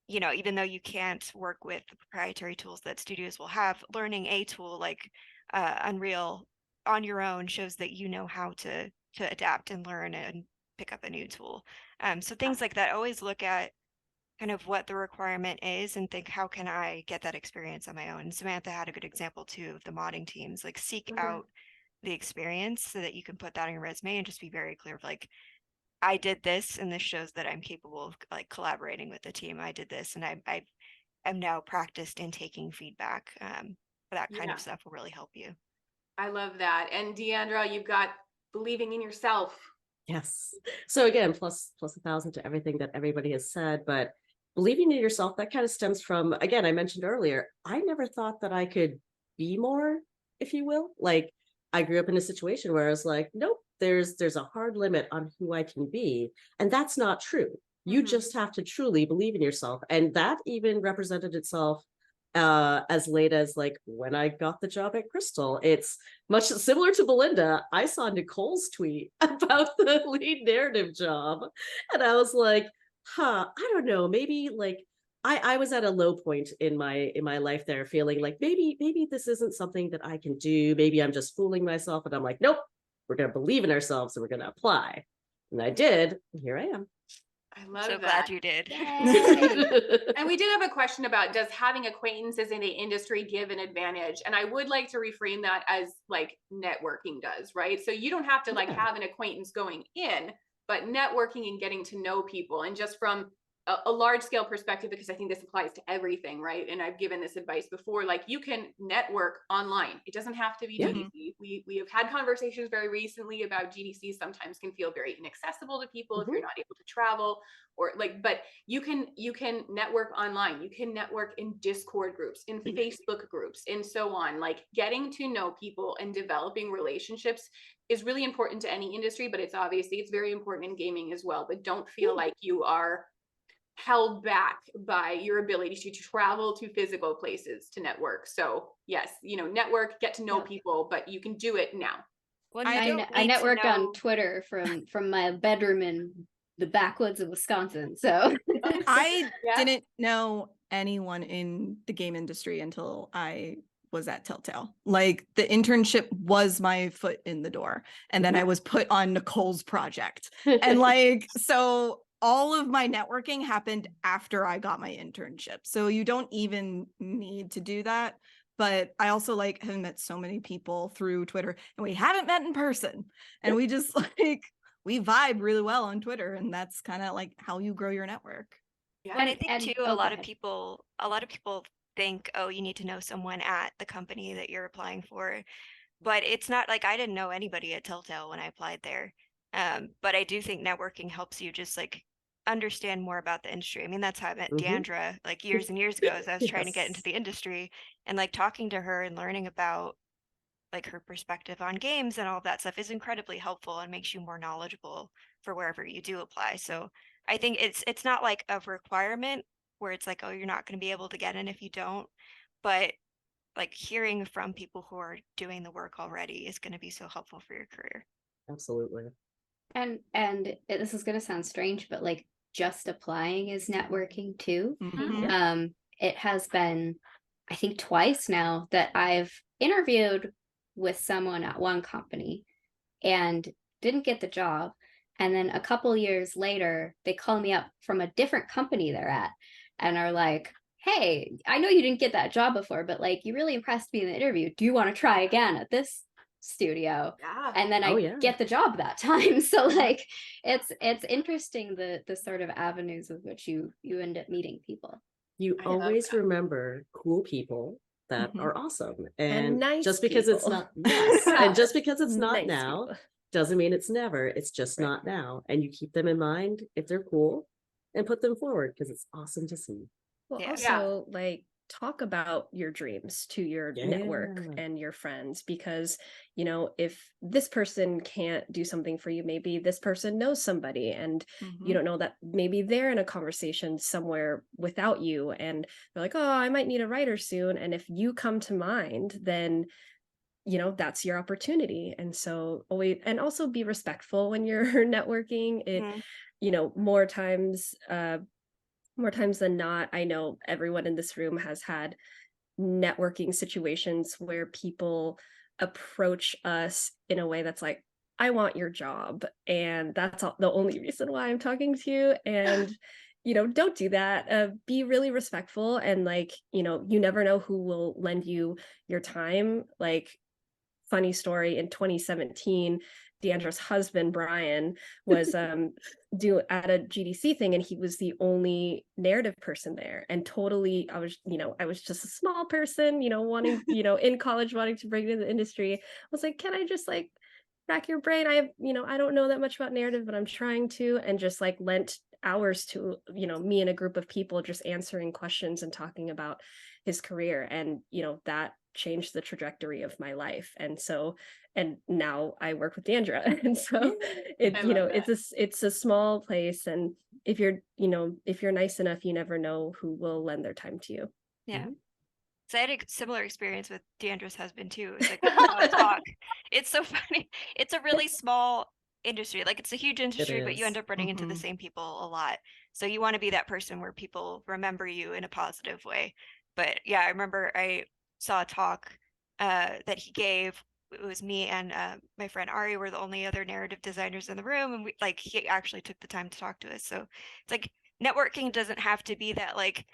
even though you can't work with the proprietary tools that studios will have, learning a tool like Unreal on your own shows that you know how to adapt and learn and pick up a new tool. So things like that, always look at kind of what the requirement is and think, how can I get that experience on my own? And Samantha had a good example too of the modding teams. Like, seek out the experience so that you can put that on your resume and just be very clear of like, I did this and this shows that I'm capable of like collaborating with the team. I did this and I'm now practiced in taking feedback. That kind of stuff will really help you. I love that. And Deandra, you've got believing in yourself. Yes. So again, plus 1,000 to everything that everybody has said, but believing in yourself, that kind of stems from, again, I mentioned earlier, I never thought that I could be more, if you will. Like, I grew up in a situation where I was like, nope, there's a hard limit on who I can be. And that's not true. You just have to truly believe in yourself. And that even represented itself as late as like when I got the job at Crystal. It's much similar to Belinda. I saw Nicole's tweet about the lead narrative job, and I was like, I don't know, maybe like I was at a low point in my life there, feeling like maybe this isn't something that I can do. Maybe I'm just fooling myself. And I'm like, nope, we're gonna believe in ourselves and we're gonna apply. And I did, and here I am. I love so that. glad you did. And we did have a question about, does having acquaintances in the industry give an advantage? And I would like to reframe that as like networking does, right? So you don't have to like have an acquaintance going in, but networking and getting to know people. And just from a large scale perspective, because I think this applies to everything, right? And I've given this advice before, like you can network online. It doesn't have to be Yeah. GDC. We have had conversations very recently about GDC sometimes can feel very inaccessible to people if you're not able to travel, or like, but you can network online. You can network in Discord groups, in Facebook groups, and so on. Like getting to know people and developing relationships is really important to any industry, but it's very important in gaming as well. But don't feel like you are held back by your ability to travel to physical places to network. So yes, network, get to know people, but you can do it now. Well, I networked on Twitter from my bedroom in the backwoods of Wisconsin. So I Yeah. didn't know anyone in the game industry until I was at Telltale. Like the internship was my foot in the door. And then I was put on Nicole's project. And like, so all of my networking happened after I got my internship. So you don't even need to do that. But I also like have met so many people through Twitter, and we haven't met in person. And we just like, we vibe really well on Twitter. And that's kind of like how you grow your network. Yeah. And I think too, oh, a lot go of ahead. people think, oh, you need to know someone at the company that you're applying for. But it's not like I didn't know anybody at Telltale when I applied there. But I do think networking helps you just like understand more about the industry. I mean, that's how I met Deandra like years and years ago as I was trying to get into Yes. the industry, and like talking to her and learning about like her perspective on games and all of that stuff is incredibly helpful and makes you more knowledgeable for wherever you do apply. So I think it's not like a requirement where it's like, oh, you're not going to be able to get in if you don't, but like hearing from people who are doing the work already is going to be so helpful for your career. Absolutely. This is gonna sound strange, but like just applying is networking too. Mhm. It has been, I think, twice now that I've interviewed with someone at one company and didn't get the job. And then a couple years later, they call me up from a different company they're at and are like, hey, I know you didn't get that job before, but like you really impressed me in the interview. Do you want to try again at this studio? Yeah. And then Oh, I yeah. get the job that time. So like it's interesting the sort of avenues with which you end up meeting people. You I love always that. remember cool people that Mhm. are awesome. And And nice just because it's people. not, yes, and just because it's not Nice now people. doesn't mean it's never. It's just Right. not now. And you keep them in mind if they're cool and put them forward because it's awesome to see. Well, Yeah. also like talk about your dreams to your network Yeah. and your friends, because if this person can't do something for you, maybe this person knows somebody, and you don't know that maybe they're in a conversation somewhere without you, and they're like, oh, I might need a writer soon, and if you come to mind, then that's your opportunity. And so always, and also be respectful when you're networking. It Mhm. more times than not, I know everyone in this room has had networking situations where people approach us in a way that's like, I want your job. And that's the only reason why I'm talking to you. And, don't do that. Be really respectful. And like, you never know who will lend you your time. Like, funny story, in 2017, Deandra's husband Brian was at a GDC thing, and he was the only narrative person there, and totally I was just a small person, wanting, in college, wanting to break into the industry. I was like, can I just like rack your brain? I have, I don't know that much about narrative, but I'm trying to, and just like lent hours to, me and a group of people just answering questions and talking about his career. And, that changed the trajectory of my life. And so, and now I work with Deandra. And so I love that. it's a small place. And if you're nice enough, you never know who will lend their time to you. Yeah. Mhm. So I had a similar experience with Deandra's husband too. It's like we saw a talk. It's so funny. It's a really small industry. Like it's a huge It industry, but you end is. up running into the same people a lot. So you want to be that person where people remember you in a positive way. But yeah, I remember I saw a talk that he gave. It was me and my friend Ari were the only other narrative designers in the room, and we like he actually took the time to talk to us. So it's like networking doesn't have to be that like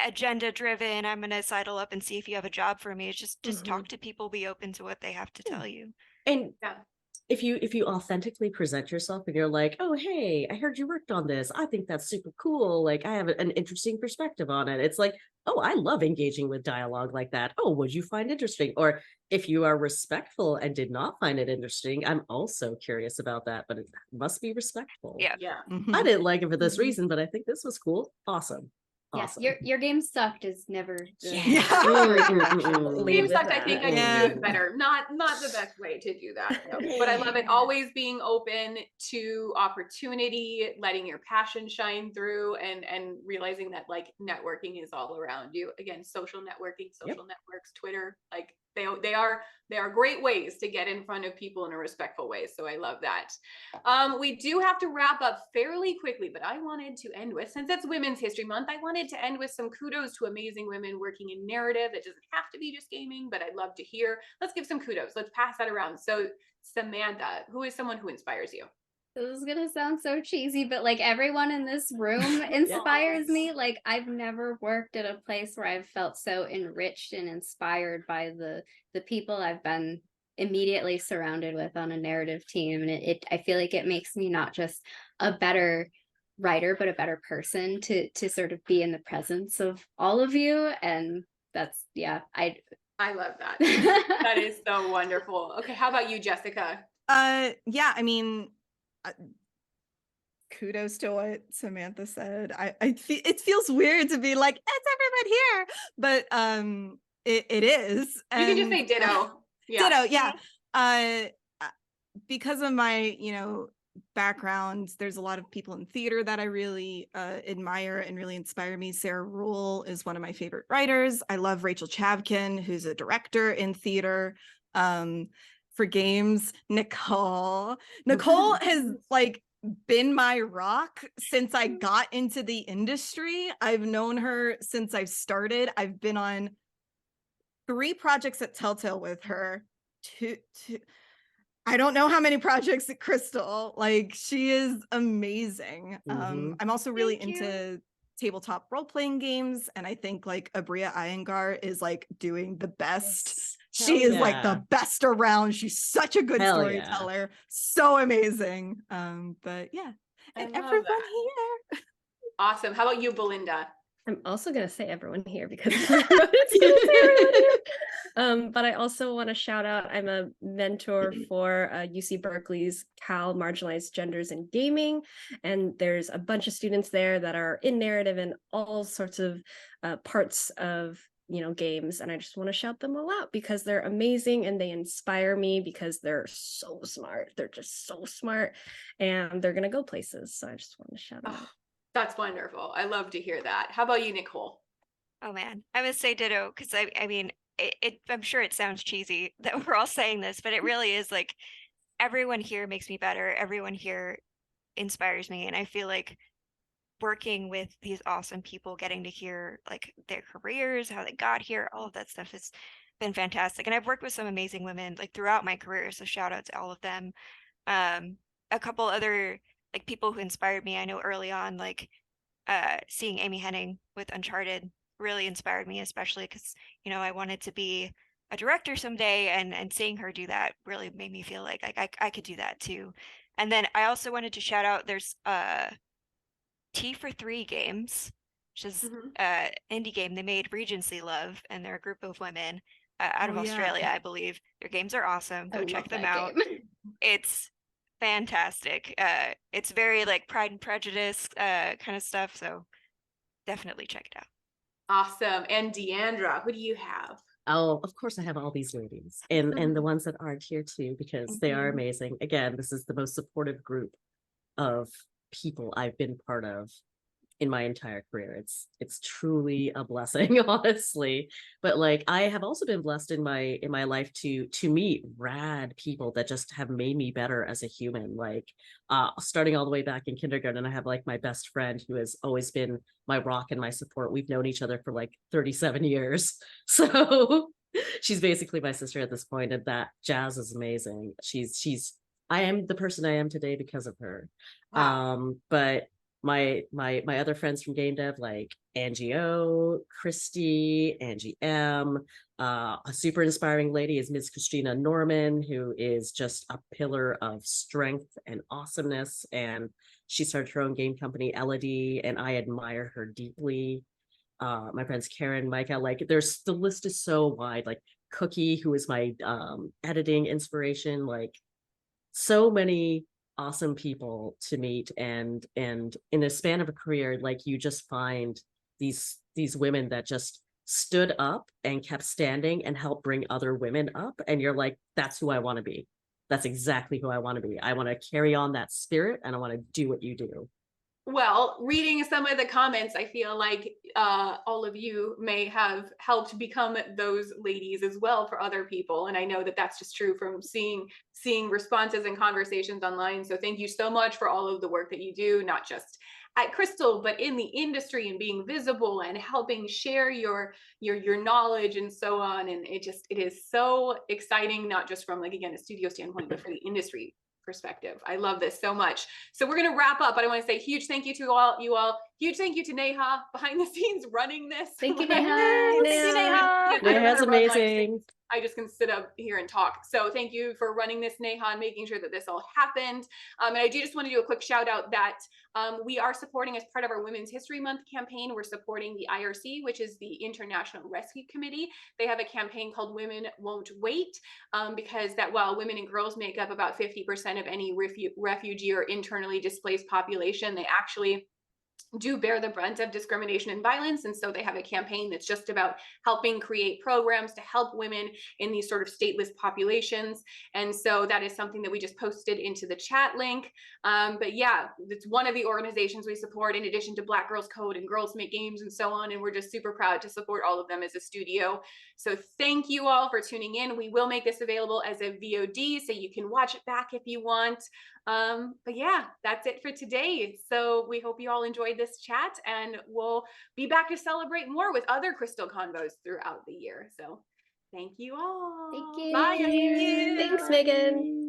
agenda driven, I'm going to sidle up and see if you have a job for me. It's just talk to people, be open to what they have to tell you. And Yeah. if you authentically present yourself and you're like, oh hey, I heard you worked on this, I think that's super cool, like I have an interesting perspective on it, it's like, oh, I love engaging with dialogue like that. Oh, what'd you find interesting? Or if you are respectful and did not find it interesting, I'm also curious about that, but it must be respectful. Yeah. Yeah. I didn't like it for this Mhm. reason, but I think this was cool. Awesome. Yeah, Awesome. your game sucked is never the Yeah. Leave Game with sucked, I that. think I can Yeah. do it better. Not the best way to do that. No. But I love it. Always being open to opportunity, letting your passion shine through, and realizing that like networking is all around you. Again, social networking, social networks, Twitter, like they are great ways to get in front of people in a respectful way. So I love that. We do have to wrap up fairly quickly, but I wanted to end with, since it's Women's History Month, I wanted to end with some kudos to amazing women working in narrative. It doesn't have to be just gaming, but I'd love to hear. Let's give some kudos. Let's pass that around. So Samantha, who is someone who inspires you? This is gonna sound so cheesy, but like everyone in this room inspires me. Like I've never worked at a place where I've felt so enriched and inspired by the people I've been immediately surrounded with on a narrative team. And I feel like it makes me not just a better writer, but a better person to sort of be in the presence of all of you. And that's I love that. That is so wonderful. Okay, how about you, Jessica? Yeah, I mean, kudos to what Samantha said. It feels weird to be like, it's everyone here, but it is. You can just say And, ditto. Yeah. ditto, yeah. Because of my, background, there's a lot of people in theater that I really admire and really inspire me. Sarah Rule is one of my favorite writers. I love Rachel Chavkin, who's a director in theater. For games, Nicole has like been my rock since I got into the industry. I've known her since I've started. I've been on 3 projects at Telltale with her. Two I don't know how many projects at Crystal. Like, she is amazing. I'm also really Thank you. into tabletop role-playing games, and I think like Abria Iyengar is like doing the best. She is like the best around. She's such a good storyteller. So amazing. But yeah, and everyone here. Awesome. How about you, Belinda? I'm also going to say everyone here because I wrote it, so say everyone here. But I also want to shout out, I'm a mentor for UC Berkeley's Cal Marginalized Genders in Gaming. And there's a bunch of students there that are in narrative and all sorts of parts of games. And I just want to shout them all out because they're amazing and they inspire me because they're so smart. They're just so smart and they're going to go places. So I just want to shout them out. That's wonderful. I love to hear that. How about you, Nicole? Oh man, I would say ditto because I mean, I'm sure it sounds cheesy that we're all saying this, but it really is like everyone here makes me better. Everyone here inspires me, and I feel like working with these awesome people, getting to hear like their careers, how they got here, all of that stuff has been fantastic. And I've worked with some amazing women like throughout my career, so shout out to all of them. A couple other like people who inspired me, I know early on, like seeing Amy Hennig with Uncharted really inspired me, especially because I wanted to be a director someday, and seeing her do that really made me feel like I could do that too. And then I also wanted to shout out, there's T for 3 Games, which is indie game they made, Regency Love, and they're a group of women out of Australia, I believe. Their games are awesome. Go check them out. It's fantastic. It's very like Pride and Prejudice kind of stuff, so definitely check it out. Awesome. And Deandra, who do you have? Oh, of course I have all these ladies and the ones that aren't here too, because they are amazing. Again, this is the most supportive group of people I've been part of in my entire career. It's truly a blessing, honestly. But like I have also been blessed in my life to meet rad people that just have made me better as a human. Like starting all the way back in kindergarten, I have like my best friend who has always been my rock and my support. We've known each other for like 37 years. So she's basically my sister at this point, and that Jazz is amazing. She's I am the person I am today because of her. Wow. But my other friends from game dev, like Angie O, Christy, Angie M. A super inspiring lady is Ms. Christina Norman, who is just a pillar of strength and awesomeness. And she started her own game company, Elodie, and I admire her deeply. My friends Karen, Micah, like there's the list is so wide. Like Cookie, who is my editing inspiration, like so many awesome people to meet, and in a span of a career, like you just find these women that just stood up and kept standing and helped bring other women up, and you're like, that's who I want to be. That's exactly who I want to be. I want to carry on that spirit, and I want to do what you do. Well, reading some of the comments, I feel like all of you may have helped become those ladies as well for other people, and I know that that's just true from seeing responses and conversations online. So thank you so much for all of the work that you do, not just at Crystal, but in the industry, and being visible and helping share your knowledge and so on. And it is so exciting, not just from, like, again, a studio standpoint, but for the industry perspective. I love this so much. So we're going to wrap up, but I want to say huge thank you to you all. Huge thank you to Neha behind the scenes running this. Thank you, Like, Neha. Thank you, Neha. I don't know how Neha's to run live amazing. streams. I just can sit up here and talk. So thank you for running this, Neha, and making sure that this all happened. And I do just want to do a quick shout out that we are supporting, as part of our Women's History Month campaign, we're supporting the IRC, which is the International Rescue Committee. They have a campaign called Women Won't Wait, because that while women and girls make up about 50% of any refugee or internally displaced population, they actually do bear the brunt of discrimination and violence. And so they have a campaign that's just about helping create programs to help women in these sort of stateless populations. And so that is something that we just posted into the chat link. But yeah, it's one of the organizations we support, in addition to Black Girls Code and Girls Make Games and so on. And we're just super proud to support all of them as a studio. So thank you all for tuning in. We will make this available as a VOD, so you can watch it back if you want. But yeah, that's it for today. So we hope you all enjoyed this chat, and we'll be back to celebrate more with other Crystal Convos throughout the year. So thank you all. Thank you. Bye. Thanks, Megan.